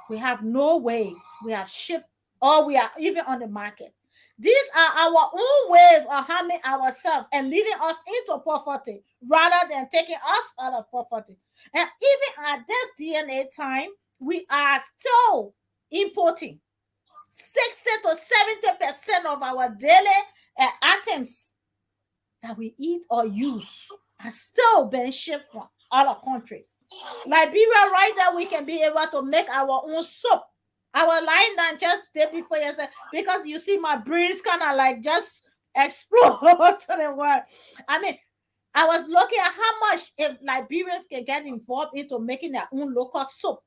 Speaker 1: we have no way. We have shipped or we are even on the market. These are our own ways of harming ourselves and leading us into poverty rather than taking us out of poverty. And even at this DNA time, we are still importing 60 to 70% of our daily items that we eat or use are still being shipped from other countries. Liberia, right now, we can be able to make our own soap. I was lying down just day before yesterday because you see my brains kind of like just explode to the world. I was looking at how much if Liberians can get involved into making their own local soap.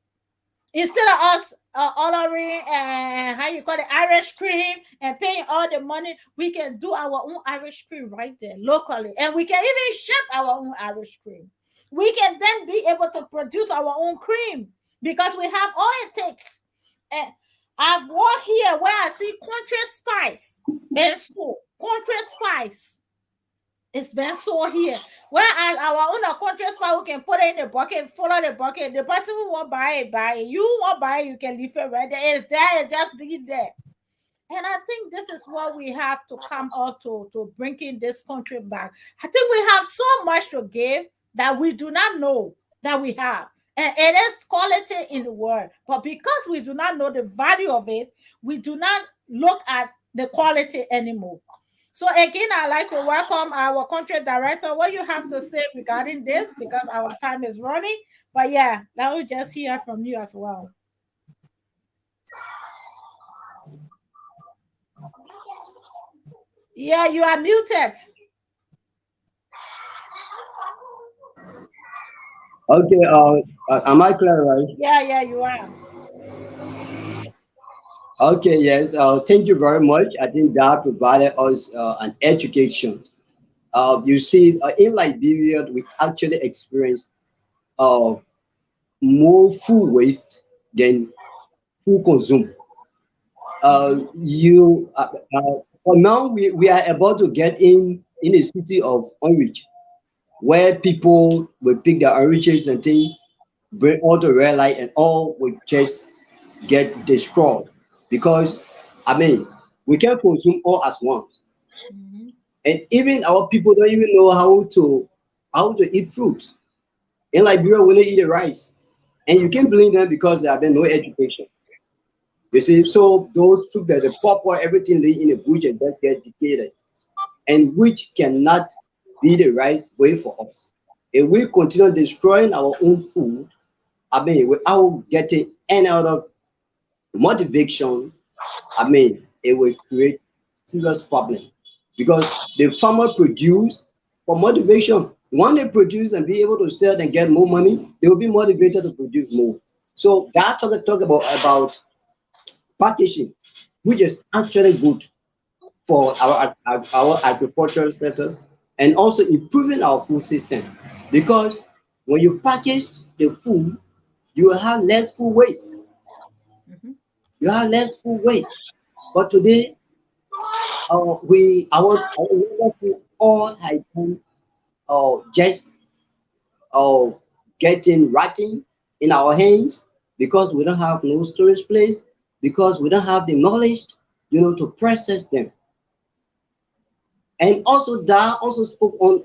Speaker 1: Instead of us ordering Irish cream and paying all the money, we can do our own Irish cream right there locally. And we can even ship our own Irish cream. We can then be able to produce our own cream because we have all it takes. And I've walked here where I see country spice being sold. Country spice is being sold here. Whereas our own country spice, we can put it in the bucket, follow the bucket. The person who won't buy it, buy it. You won't buy it, you can leave it right there. It's there, it's just there. And I think this is what we have to come out to bringing this country back. I think we have so much to give that we do not know that we have. And it is quality in the world. But because we do not know the value of it, we do not look at the quality anymore. So again, I'd like to welcome our country director. What you have to say regarding this, because our time is running. But yeah, let me just hear from you as well. Yeah, you are muted.
Speaker 4: Okay, am I clear, right?
Speaker 1: Yeah, you are.
Speaker 4: Okay, yes. Thank you very much. I think that provided us an education. You see, in Liberia, we actually experience more food waste than food consumed. For now we are about to get in the city of Orange. where people will pick their origins and things, bring all the red light and all will just get destroyed. Because I mean, we can consume all as once.
Speaker 1: Mhm.
Speaker 4: And even our people don't even know how to eat fruits. In Liberia, we don't eat the rice. And you can blame them because there have been no education. You see, so those fruit that the pawpaw, everything lay in the bush and just get decayed, and which cannot be the right way for us. If we continue destroying our own food, I mean, without getting any other motivation, I mean, it will create serious problem because the farmer produce for motivation. When they produce and be able to sell and get more money, they will be motivated to produce more. So that talk about packaging, which is actually good for our agricultural sectors and also improving our food system because when you package the food, you will have less food waste.
Speaker 1: Mhm.
Speaker 4: You have less food waste. But today, our leadership all have been just uh, getting rotting in our hands because we don't have no storage place, because we don't have the knowledge, to process them. And also that also spoke on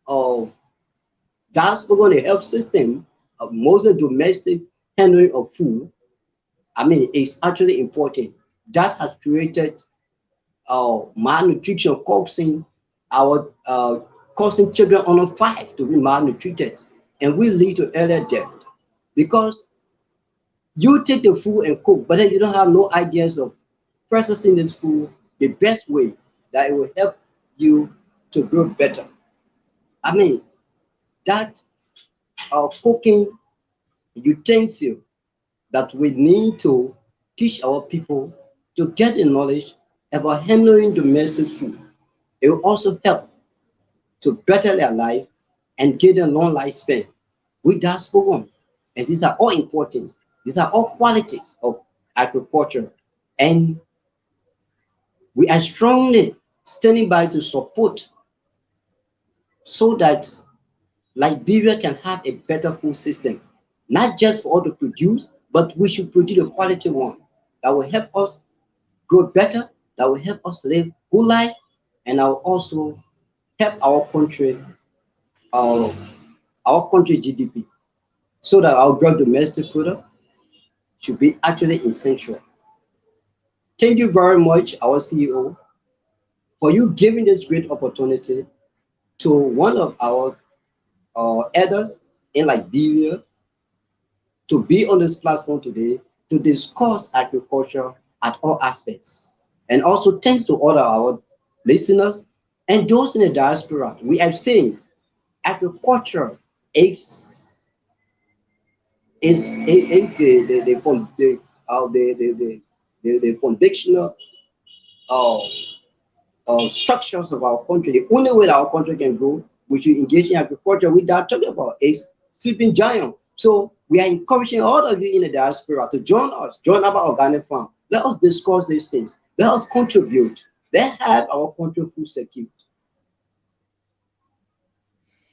Speaker 4: the health system of most of domestic handling of food. I mean, it's actually important. That has created malnutrition, causing children under 5 to be malnutrited, and will lead to earlier death because you take the food and cook, but then you don't have no ideas of processing this food the best way that it will help you to grow better. I mean, that cooking utensil that we need to teach our people to get the knowledge about handling domestic food. It will also help to better their life and give them long lifespan. With that spoken, and these are all important. These are all qualities of agriculture, and we are strongly standing by to support so that Liberia can have a better food system, not just for all to produce, but we should produce a quality one that will help us grow better, that will help us live good life, and that will also help uh, our country GDP, so that our gross domestic product should be actually essential. Thank you very much, our CEO, for you giving this great opportunity to one of our elders in Liberia to be on this platform today to discuss agriculture at all aspects. And also thanks to all our listeners and those in the diaspora. We have seen agriculture is is the foundational uh, structures of our country. The only way that our country can grow, we should engage in agriculture without talking about is sleeping giant. So we are encouraging all of you in the diaspora to join us, join our organic farm. Let us discuss these things. Let us contribute. Let have our country food secure.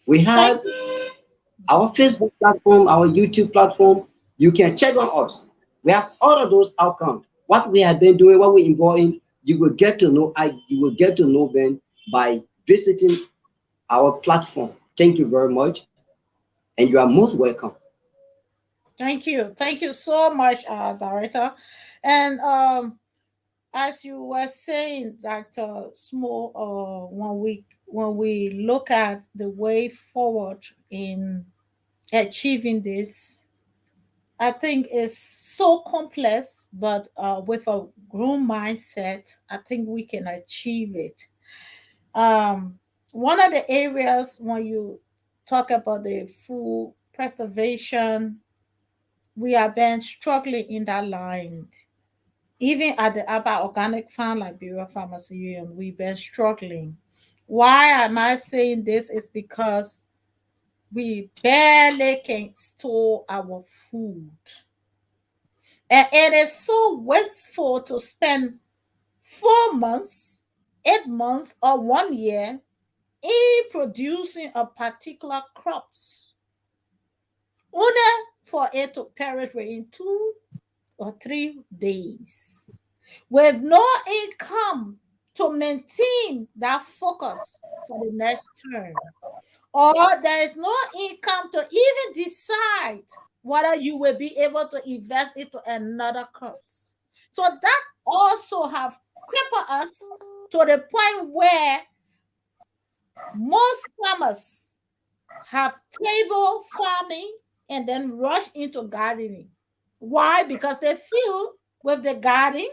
Speaker 4: We
Speaker 1: Thank
Speaker 4: have
Speaker 1: you.
Speaker 4: our Facebook platform, our YouTube platform. You can check on us. We have all of those outcomes. What we have been doing, what we involve in, you will get to know. You will get to know them by visiting our platform. Thank you very much, and you are most welcome.
Speaker 1: Thank you. Thank you so much, Director. And as you were saying, Dr. Small, when we look at the way forward in achieving this, I think it's so complex, but with a grown mindset, I think we can achieve it. Um, One of the areas when you talk about the food preservation, we have been struggling in that line. Even at the Abba Organic Farm Liberia Pharmacy Union, we've been struggling. Why am I saying this? Is because we barely can store our food. And it is so wasteful to spend 4 months, 8 months, or 1 year in producing a particular crops, only for it to perish within 2 or 3 days, with no income to maintain that focus for the next term, or there is no income to even decide whether you will be able to invest into another crops. So that also have crippled us to the point where most farmers have table farming and then rush into gardening. Why? Because they feel with the gardening,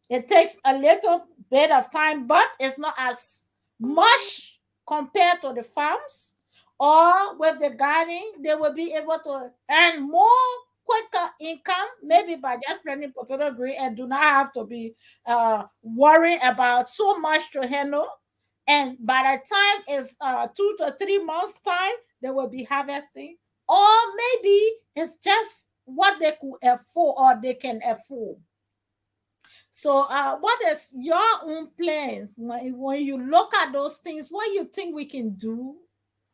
Speaker 1: it takes a little bit of time, but it's not as much compared to the farms. Or with the gardening, they will be able to earn more quicker income, maybe by just planting potato green and do not have to be worrying about so much to handle. And by the time it's 2 to 3 months time, they will be harvesting. Or maybe it's just what they could afford or they can afford. So, what is your own plans when you look at those things? What you think we can do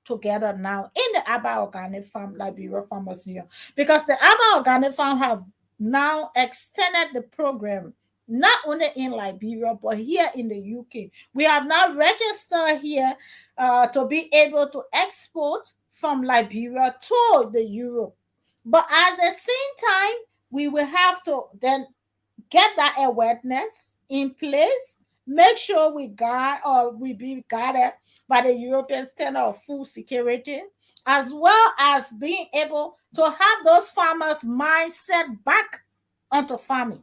Speaker 1: together now in the Aba Organic Farm, Liberia Farmers Union? Because the Aba Organic Farm have now extended the program not only in Liberia but here in the UK. We have now registered here to be able to export from Liberia to the Europe. But at the same time, we will have to then get that awareness in place, make sure we guard or we be guarded by the European standard of food security, as well as being able to have those farmers' mindset back onto farming.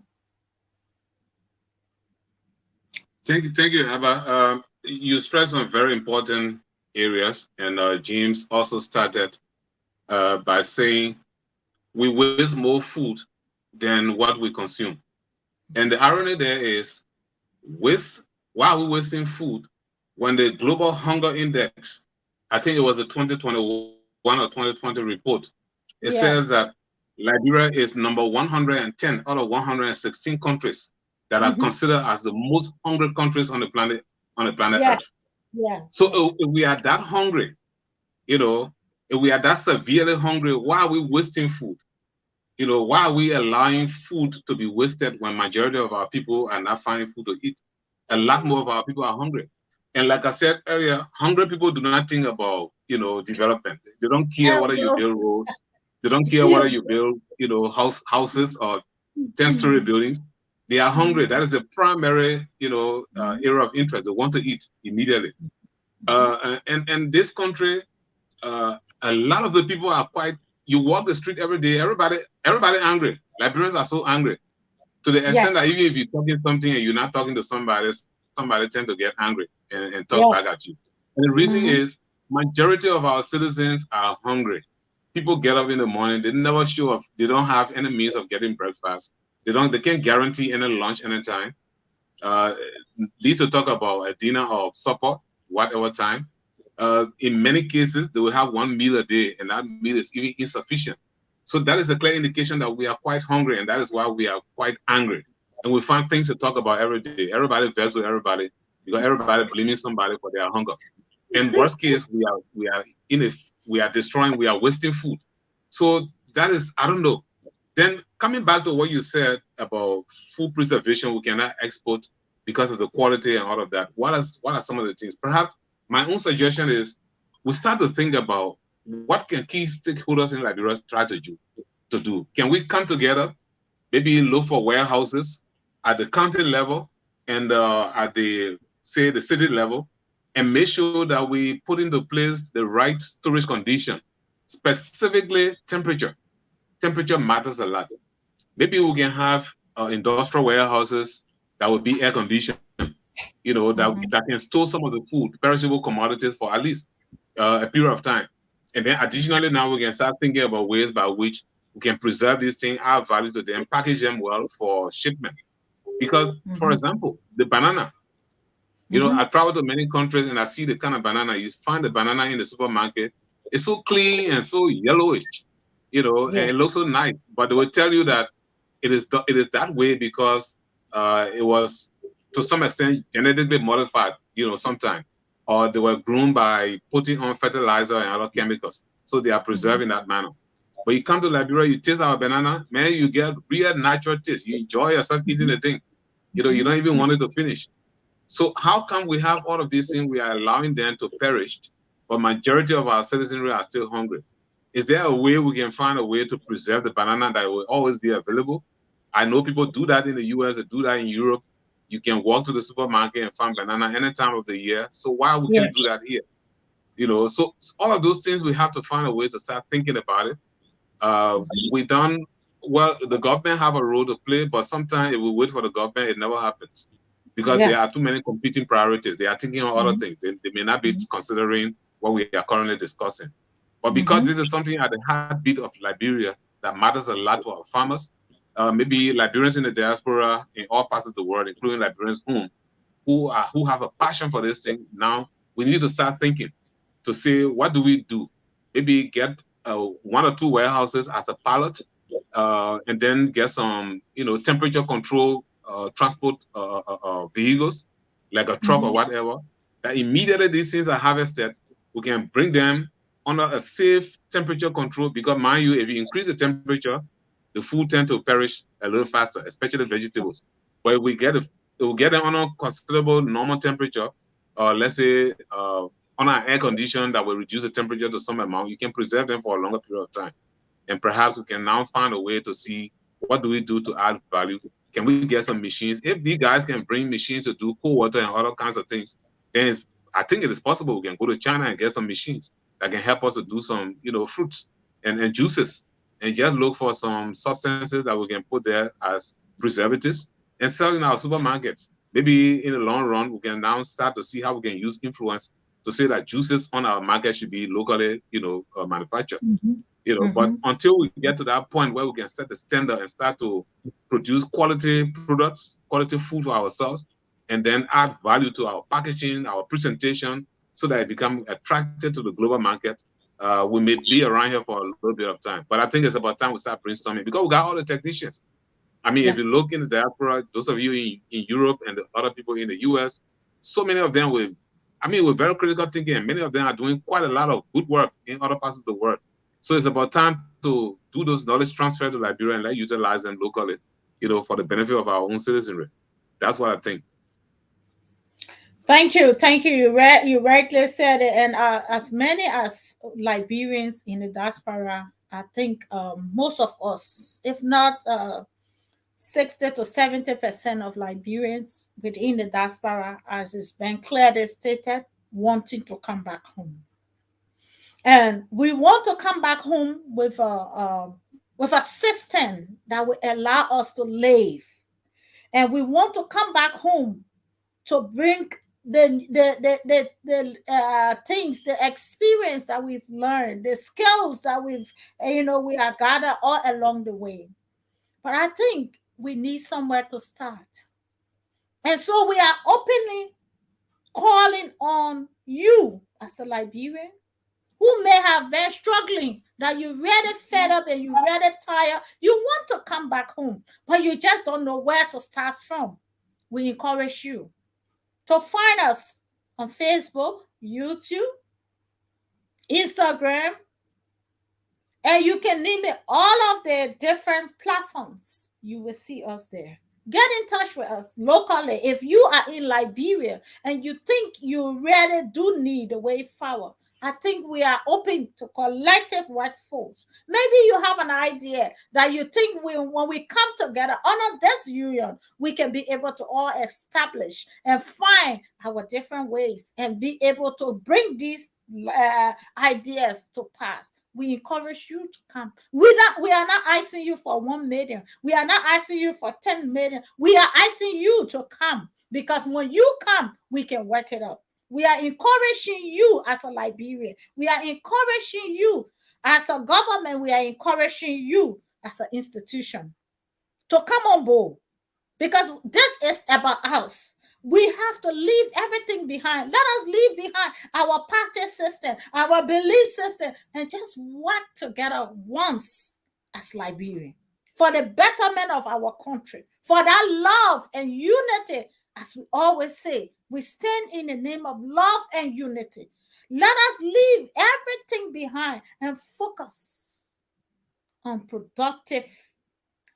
Speaker 3: Thank you, Abba. You stress on very important areas, and James also started by saying we waste more food than what we consume. And the irony there is, why are we wasting food when the global hunger index, I think it was a 2021 or 2020 report, it
Speaker 1: Yeah.
Speaker 3: says that Liberia is number 110 out of 116 countries that are
Speaker 1: Mhm.
Speaker 3: considered as the most hungry countries on the planet Earth.
Speaker 1: Yes. Yeah.
Speaker 3: So
Speaker 1: Yeah.
Speaker 3: if we are that hungry, you know, if we are that severely hungry, why are we wasting food? Why are we allowing food to be wasted when majority of our people are not finding food to eat? A lot more of our people are hungry. And like I said earlier, hungry people do not think about, development. They don't care whether you
Speaker 1: No.
Speaker 3: build roads. They don't care
Speaker 1: Yeah.
Speaker 3: whether you build, houses or 10-story buildings. They are hungry. That is the primary, area of interest. They want to eat immediately. And this country, a lot of the people are quite. You walk the street every day. Everybody angry. Liberians are so angry to the extent that
Speaker 1: Yes.
Speaker 3: even if you're talking something and you're not talking to somebody tend to get angry and talk back at
Speaker 1: Yes.
Speaker 3: you. And the reason
Speaker 1: Mhm.
Speaker 3: is majority of our citizens are hungry. People get up in the morning. They never show up. They don't have any means of getting breakfast. They can't guarantee any lunch anytime. Uh, Least to talk about a dinner or supper, whatever time. In many cases, they will have one meal a day, and that meal is even insufficient. So that is a clear indication that we are quite hungry, and that is why we are quite angry. And we find things to talk about every day. Everybody vexed with everybody because everybody blaming somebody for their hunger. In worst case, we are destroying, we are wasting food. So that is, I don't know. Then coming back to what you said about food preservation, we cannot export because of the quality and all of that. What are some of the things? Perhaps my own suggestion is we start to think about what can key stakeholders in Liberia try to do. Can we come together, maybe look for warehouses at the county level and at the city level, and make sure that we put into place the right storage condition, specifically temperature. Temperature matters a lot. Maybe we can have industrial warehouses that will be air conditioned, that
Speaker 1: Mhm.
Speaker 3: can store some of the food, perishable commodities for at least a period of time. And then additionally, now we can start thinking about ways by which we can preserve these things, add value to them, package them well for shipment. Because, for
Speaker 1: Mhm.
Speaker 3: example, the banana, I
Speaker 1: Mhm.
Speaker 3: travel to many countries and I see the kind of banana. You find the banana in the supermarket. It's so clean and so yellowish, and it
Speaker 1: Yes.
Speaker 3: looks so nice. But they will tell you that it is that way because it was to some extent genetically modified, sometimes. or they were grown by putting on fertilizer and other chemicals. So they are preserved in that manner. But you come to Liberia, you taste our banana, man, you get real natural taste. You enjoy yourself eating the thing. You know, you don't even want it to finish. So how come we have all of these things, we are allowing them to perish, but majority of our citizenry are still hungry? Is there a way we can find a way to preserve the banana that will always be available? I know people do that in the US, they do that in Europe. You can walk to the supermarket and find banana any time of the year. So why we can't do that here? You know, so all of those things we have to find a way to start thinking about it. We done well. The government have a role to play, but sometimes if we wait for the government, it never happens because
Speaker 1: Yeah.
Speaker 3: there are too many competing priorities. They are thinking of other things. They may not be considering what we are currently discussing. But because this is something at the heartbeat of Liberia that matters a lot to our farmers, maybe Liberians in the diaspora in all parts of the world, including Liberians who have a passion for this thing. Now we need to start thinking to say, what do we do? Maybe get one or two warehouses as a pilot, and then get some, temperature control transport vehicles, like a truck or whatever. That immediately these things are harvested, we can bring them under a safe temperature control. Because mind you, if you increase the temperature, the food tend to perish a little faster, especially vegetables. But if we get them on a considerable normal temperature, let's say on an air condition that will reduce the temperature to some amount, you can preserve them for a longer period of time. And perhaps we can now find a way to see what do we do to add value. Can we get some machines? If these guys can bring machines to do cold water and other kinds of things, then I think it is possible we can go to China and get some machines that can help us to do some, fruits and juices, and just look for some substances that we can put there as preservatives and sell in our supermarkets. Maybe in the long run, we can now start to see how we can use influence to say that juices on our market should be locally, manufactured. But until we get to that point where we can set the standard and start to produce quality products, quality food for ourselves, and then add value to our packaging, our presentation, so that it becomes attracted to the global market, we may be around here for a little bit of time. But I think it's about time we start brainstorming, because we got all the technicians. I mean, if you look in the diaspora, those of you in Europe and the other people in the US, so many of them with very critical thinking, and many of them are doing quite a lot of good work in other parts of the world. So it's about time to do those knowledge transfer to Liberia and let utilize them locally, for the benefit of our own citizenry. That's what I think.
Speaker 1: Thank you, thank you. You rightly said it. And as many as Liberians in the diaspora, I think most of us, if not 60 to 70% of Liberians within the diaspora, as it's been clearly stated, wanting to come back home. And we want to come back home with a system that will allow us to live. And we want to come back home to bring the things, the experience that we've learned, the skills that we are gathered all along the way. But I think we need somewhere to start. And so we are openly calling on you as a Liberian who may have been struggling, that you're really fed up and you're really tired. You want to come back home, but you just don't know where to start from. We encourage you to find us on Facebook, YouTube, Instagram, and you can name it, all of the different platforms. You will see us there. Get in touch with us locally. If you are in Liberia and you think you really do need a way forward, I think we are open to collective workforce. Maybe you have an idea that you think when we come together under this union, we can be able to all establish and find our different ways and be able to bring these ideas to pass. We encourage you to come. We are not asking you for 1 million. We are not asking you for 10 million. We are asking you to come, because when you come, we can work it out. We are encouraging you as a Liberian. We are encouraging you as a government. We are encouraging you as an institution to come on board, because this is about us. We have to leave everything behind. Let us leave behind our party system, our belief system, and just work together once as Liberian for the betterment of our country, for that love and unity as we always say, we stand in the name of love and unity. Let us leave everything behind and focus on productive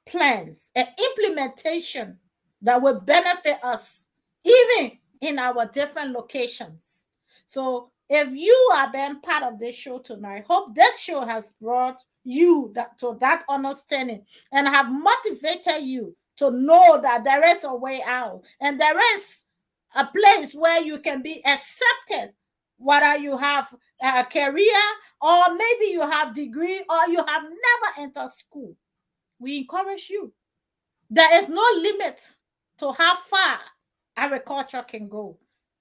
Speaker 1: plans and implementation that will benefit us even in our different locations. So if you are being part of this show tonight, hope this show has brought you to that understanding and have motivated you to know that there is a way out and there is a place where you can be accepted, whether you have a career or maybe you have degree or you have never entered school. We encourage you. There is no limit to how far agriculture can go.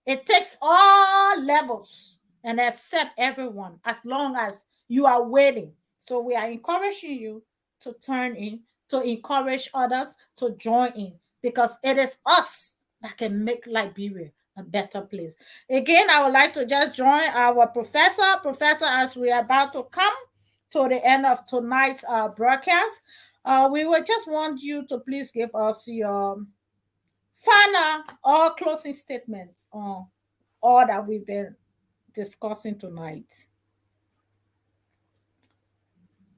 Speaker 1: It takes all levels and accept everyone as long as you are willing. So we are encouraging you to turn in, to encourage others to join in, because it is us that can make Liberia a better place. Again, I would like to just join our professor. Professor, as we are about to come to the end of tonight's broadcast, we would just want you to please give us your final or closing statements on all that we've been discussing tonight.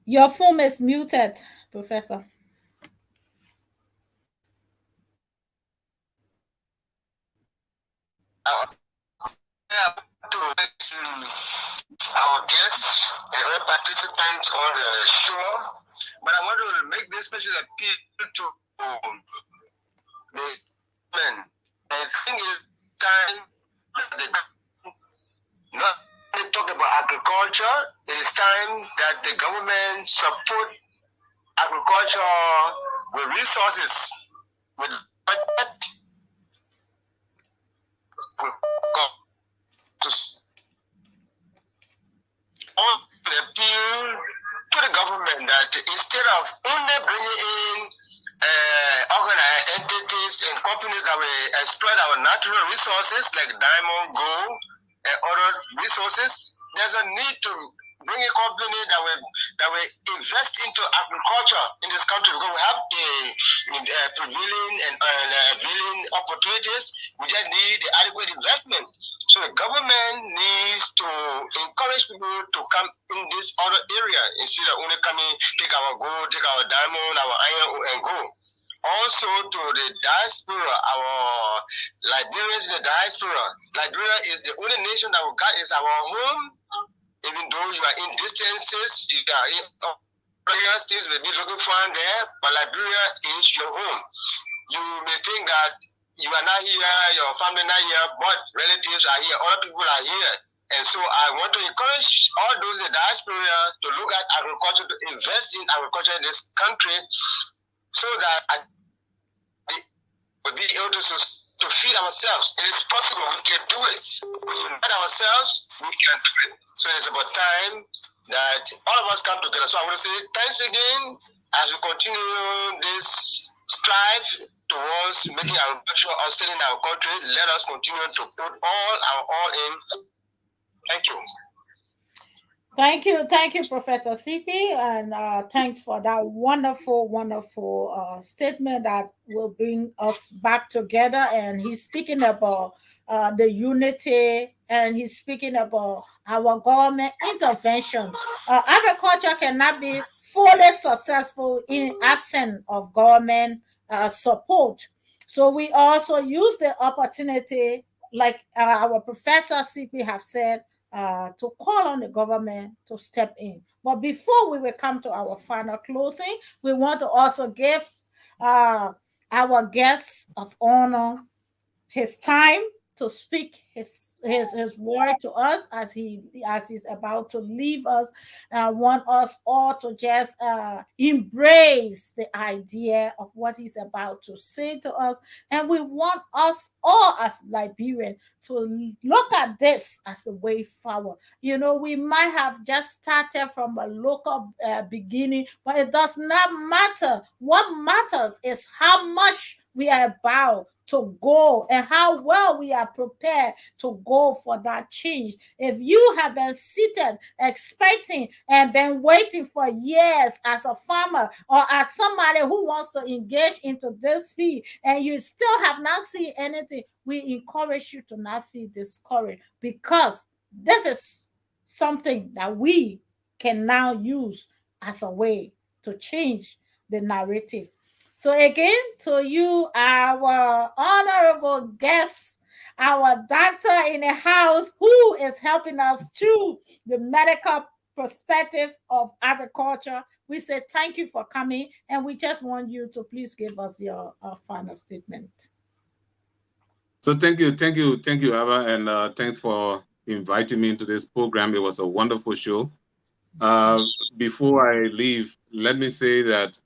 Speaker 1: Your phone is muted, Professor.
Speaker 5: To our guests and all participants on the show, but I want to make this special appeal to the men. I think it's time that the not only talk about agriculture, it is time that the government support agriculture with resources, with budget, to appeal to the government that instead of only bringing in organized entities and companies that will exploit our natural resources like diamond, gold, and other resources, there's a need to bring a company that will invest into agriculture in this country, because we have the prevailing and availing opportunities. We just need the adequate investment. So the government needs to encourage people to come in this other area instead of only coming, take our gold, take our diamond, our iron ore, and go. Also to the diaspora, our Liberians in the diaspora. Liberia is the only nation that we got is our home. Even though you are in distances, you are in other states may be looking for there, but Liberia is your home. You may think that you are not here, your family not here, but relatives are here, other people are here. And so I want to encourage all those in the diaspora to look at agriculture, to invest in agriculture in this country, so that we will be able to feed ourselves. It is possible, we can do it. We unite ourselves, we can do it. So it's about time that all of us come together. So I want to say thanks again as we continue this strive towards making agriculture outstanding in our country. Let us continue to put all our all in. Thank you.
Speaker 1: Thank you, Professor CP, and thanks for that wonderful statement that will bring us back together. And he's speaking about the unity, and he's speaking about our government intervention. Agriculture cannot be fully successful in absence of government support. So we also use the opportunity, like our Professor CP have said, to call on the government to step in. But before we will come to our final closing, we want to also give our guest of honor his time to speak his word to us as he's about to leave us. Want us all to just embrace the idea of what he's about to say to us, and we want us all as Liberians to look at this as a way forward. You know, we might have just started from a local beginning, but it does not matter. What matters is how much we are about to go and how well we are prepared to go for that change. If you have been seated, expecting, and been waiting for years as a farmer or as somebody who wants to engage into this field, and you still have not seen anything, we encourage you to not feel discouraged, because this is something that we can now use as a way to change the narrative. So again, to you, our honorable guest, our doctor in the house who is helping us through the medical perspective of agriculture, we say thank you for coming, and we just want you to please give us your final statement.
Speaker 3: So thank you, Ava, and thanks for inviting me into this program. It was a wonderful show. Uh, Before I leave, let me say that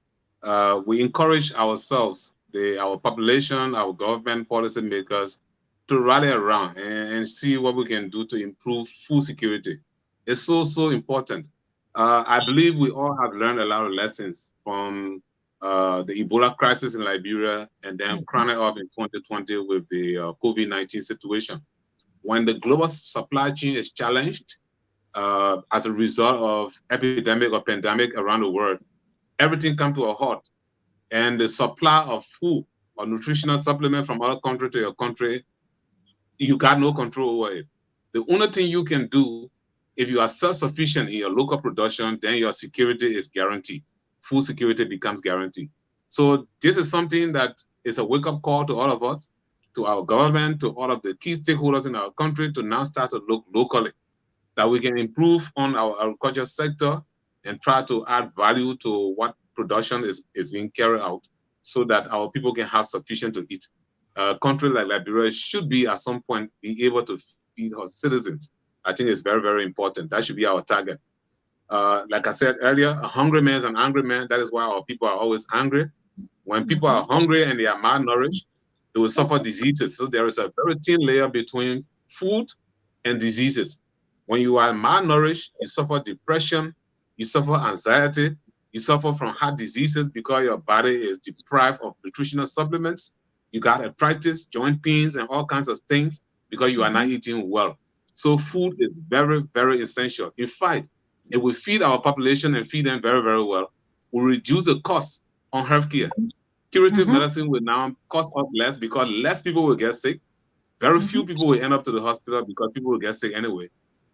Speaker 3: we encourage ourselves, our population, our government policymakers, to rally around and see what we can do to improve food security. It's so important. I believe we all have learned a lot of lessons from the Ebola crisis in Liberia, and then crown it up in 2020 with the COVID-19 situation. When the global supply chain is challenged, as a result of epidemic or pandemic around the world, everything comes to a halt. And the supply of food or nutritional supplement from other country to your country, you got no control over it. The only thing you can do, if you are self-sufficient in your local production, then your security is guaranteed. Food security becomes guaranteed. So this is something that is a wake-up call to all of us, to our government, to all of the key stakeholders in our country, to now start to look locally, that we can improve on our agriculture sector and try to add value to what production is being carried out, so that our people can have sufficient to eat. A country like Liberia should be at some point be able to feed our citizens. I think it's very important. That should be our target. Like I said earlier, a hungry man is an angry man. That is why our people are always angry. When people are hungry and they are malnourished, they will suffer diseases. So there is a very thin layer between food and diseases. When you are malnourished, you suffer depression, you suffer anxiety, you suffer from heart diseases because your body is deprived of nutritional supplements. You got arthritis, joint pains, and all kinds of things because you are not eating well. So food is very essential. In fact, if we feed our population and feed them very well, we reduce the cost on healthcare. Curative medicine will now cost us less because less people will get sick. Very few people will end up to the hospital because people will get sick anyway.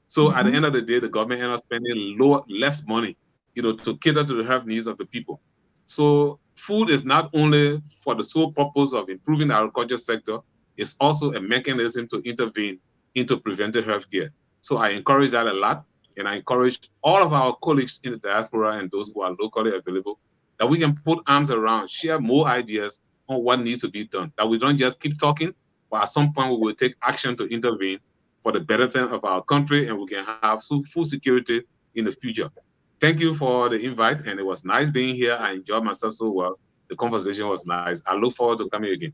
Speaker 3: So at the end of the day, the government ends up spending less money, to cater to the health needs of the people. So food is not only for the sole purpose of improving the agriculture sector, it's also a mechanism to intervene into preventive health care. So I encourage that a lot. And I encourage all of our colleagues in the diaspora and those who are locally available that we can put arms around, share more ideas on what needs to be done, that we don't just keep talking, but at some point we will take action to intervene for the betterment of our country, and we can have food security in the future. Thank you for the invite, and it was nice being here. I enjoyed myself so well. The conversation was nice. I look forward to coming again.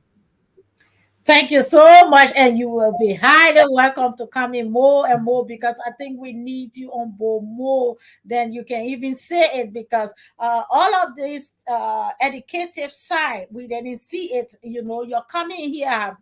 Speaker 1: Thank you so much, and you will be highly welcome to come in more and more, because I think we need you on board more than you can even say it, because all of this educative side, we didn't see it. You're coming here have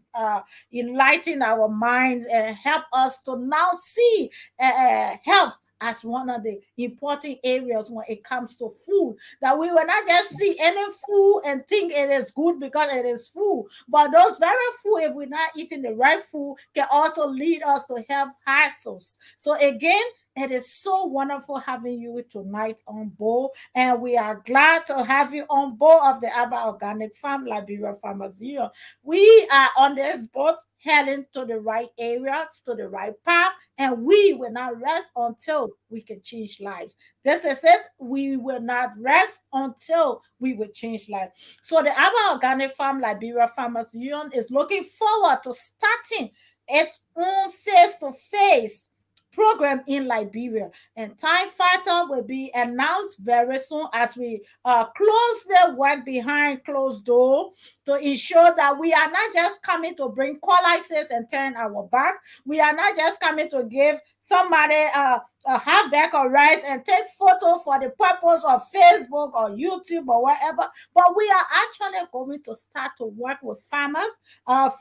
Speaker 1: enlightened our minds and help us to now see health as one of the important areas when it comes to food, that we will not just see any food and think it is good because it is food, but those very food, if we're not eating the right food, can also lead us to health hassles. So again, it is so wonderful having you tonight on board, and we are glad to have you on board of the Abba Organic Farm Liberia Farmers Union. We are on this boat heading to the right areas, to the right path, and we will not rest until we can change lives. This is it. We will not rest until we will change lives. So the Abba Organic Farm Liberia Farmers Union is looking forward to starting its own face-to-face program in Liberia. And time factor will be announced very soon as we close the work behind closed door to ensure that we are not just coming to bring colitis and turn our back. We are not just coming to give somebody a half bag of rice and take photo for the purpose of Facebook or YouTube or whatever, but we are actually going to start to work with farmers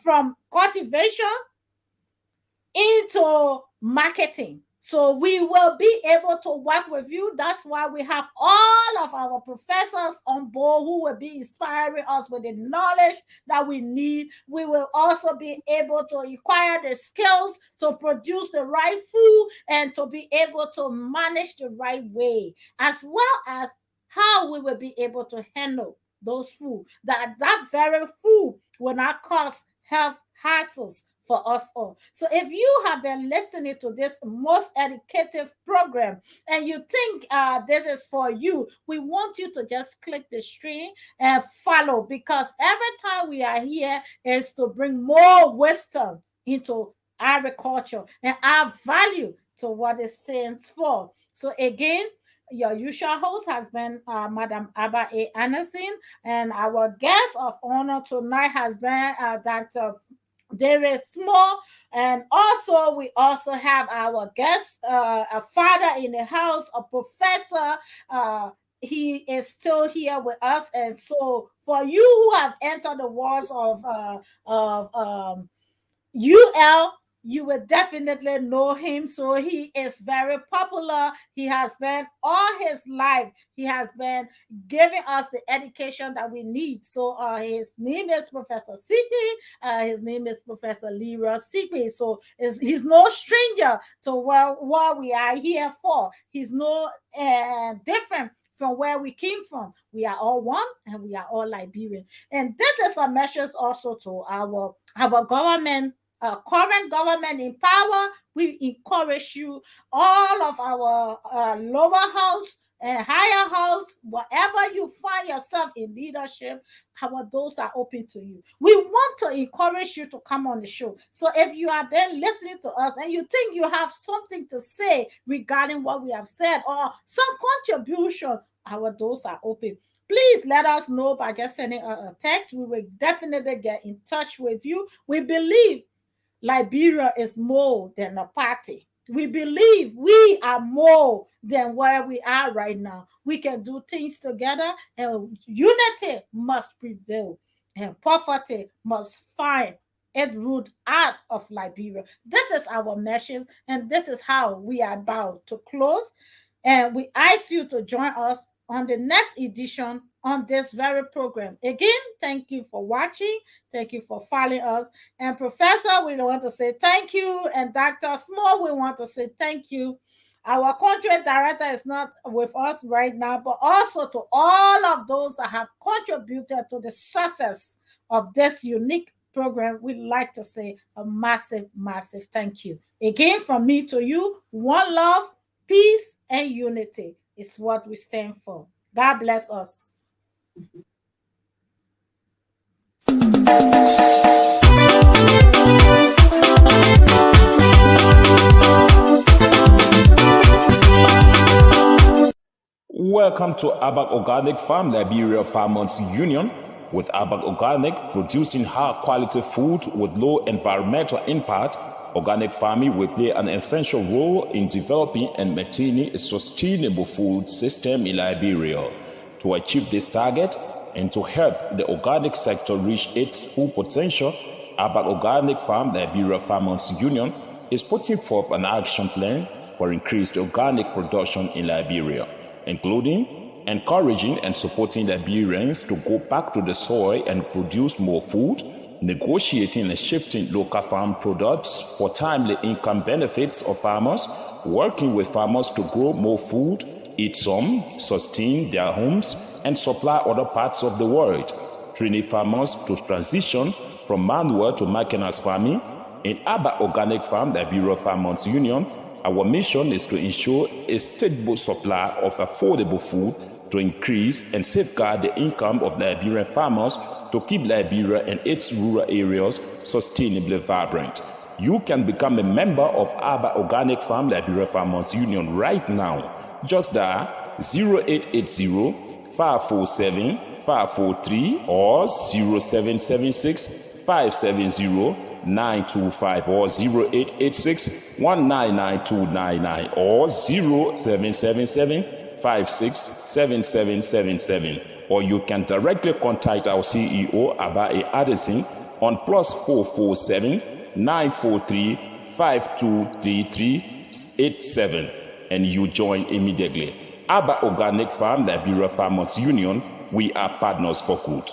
Speaker 1: from cultivation into marketing. So we will be able to work with you. That's why we have all of our professors on board who will be inspiring us with the knowledge that we need. We will also be able to acquire the skills to produce the right food and to be able to manage the right way, as well as how we will be able to handle those food. That very food will not cause health hassles for us all. So if you have been listening to this most educative program and you think this is for you, we want you to just click the stream and follow, because every time we are here is to bring more wisdom into agriculture and add value to what it stands for. So again, your usual host has been Madam Abba A. Anderson, and our guest of honor tonight has been Dr. David Sumo, and also we also have our guest, a father in the house, a professor. He is still here with us, and so for you who have entered the walls of UL, you will definitely know him. So he is very popular. He has been all his life, he has been giving us the education that we need. So his name is Professor Sipi. His name is Professor Leroy Sipi. So he's no stranger to what we are here for. He's no different from where we came from. We are all one and we are all Liberian. And this is a message also to our government, current government in power. We encourage you, all of our lower house and higher house, wherever you find yourself in leadership, our doors are open to you. We want to encourage you to come on the show. So if you have been listening to us and you think you have something to say regarding what we have said or some contribution, our doors are open. Please let us know by just sending a text. We will definitely get in touch with you. We believe Liberia is more than a party. We believe we are more than where we are right now. We can do things together, and unity must prevail, and poverty must find its root out of Liberia. This is our message, and this is how we are about to close. And we ask you to join us on the next edition on this very program. Again, thank you for watching. Thank you for following us. And Professor, we want to say thank you. And Dr. Small, we want to say thank you. Our country director is not with us right now, but also to all of those that have contributed to the success of this unique program, we'd like to say a massive, massive thank you. Again, from me to you, one love, peace, and unity is what we stand for. God bless us.
Speaker 2: Welcome to Abak Organic Farm, Liberia Farmers Union, with Abak Organic producing high-quality food with low environmental impact. Organic farming will play an essential role in developing and maintaining a sustainable food system in Liberia. To achieve this target and to help the organic sector reach its full potential, Abak Organic Farm, Liberia Farmers Union, is putting forth an action plan for increased organic production in Liberia, including encouraging and supporting Liberians to go back to the soil and produce more food, negotiating and shifting local farm products for timely income benefits of farmers, working with farmers to grow more food, eat some, sustain their homes, and supply other parts of the world, training farmers to transition from manual to mechanized farming. In Abak Organic Farm, the Liberia Farmers Union, our mission is to ensure a stable supply of affordable food to increase and safeguard the income of Liberian farmers to keep Liberia and its rural areas sustainably vibrant. You can become a member of Abba Organic Farm Liberia Farmers Union right now. Just dial 0880-547-543 or 0776-570-925 or 0886-199-299 or 0777-567777. Or you can directly contact our CEO, Abba Addison, on +447-943-523387, and you join immediately. Abba Organic Farm Liberia Farmers Union, we are partners for good.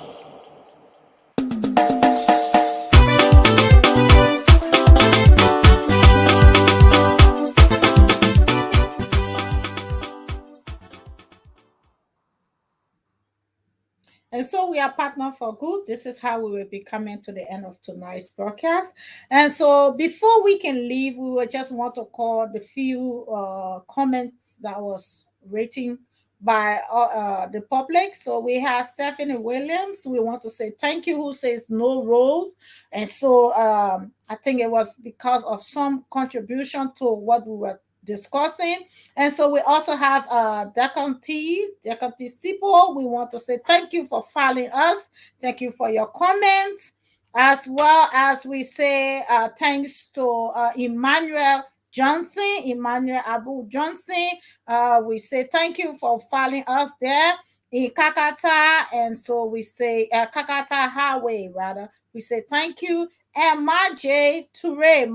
Speaker 1: And so we are partner for good. This is how we will be coming to the end of tonight's broadcast. And so before we can leave, we will just want to call the few comments that was rating by the public. So we have Stephanie Williams. We want to say thank you, who says no road. And so I think it was because of some contribution to what we were discussing. And so we also have Deacon Sipo. We want to say thank you for following us. Thank you for your comments, as well as we say thanks to Emmanuel Abu Johnson. We say thank you for following us there in Kakata. And so we say Kakata Highway, rather. We say thank you. And Maje Toure,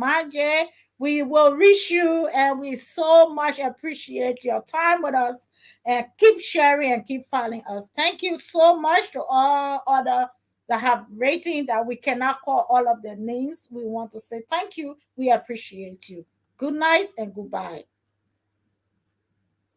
Speaker 1: we will reach you, and we so much appreciate your time with us, and keep sharing and keep following us. Thank you so much to all other that have rating that we cannot call all of their names. We want to say thank you. We appreciate you. Good night and goodbye.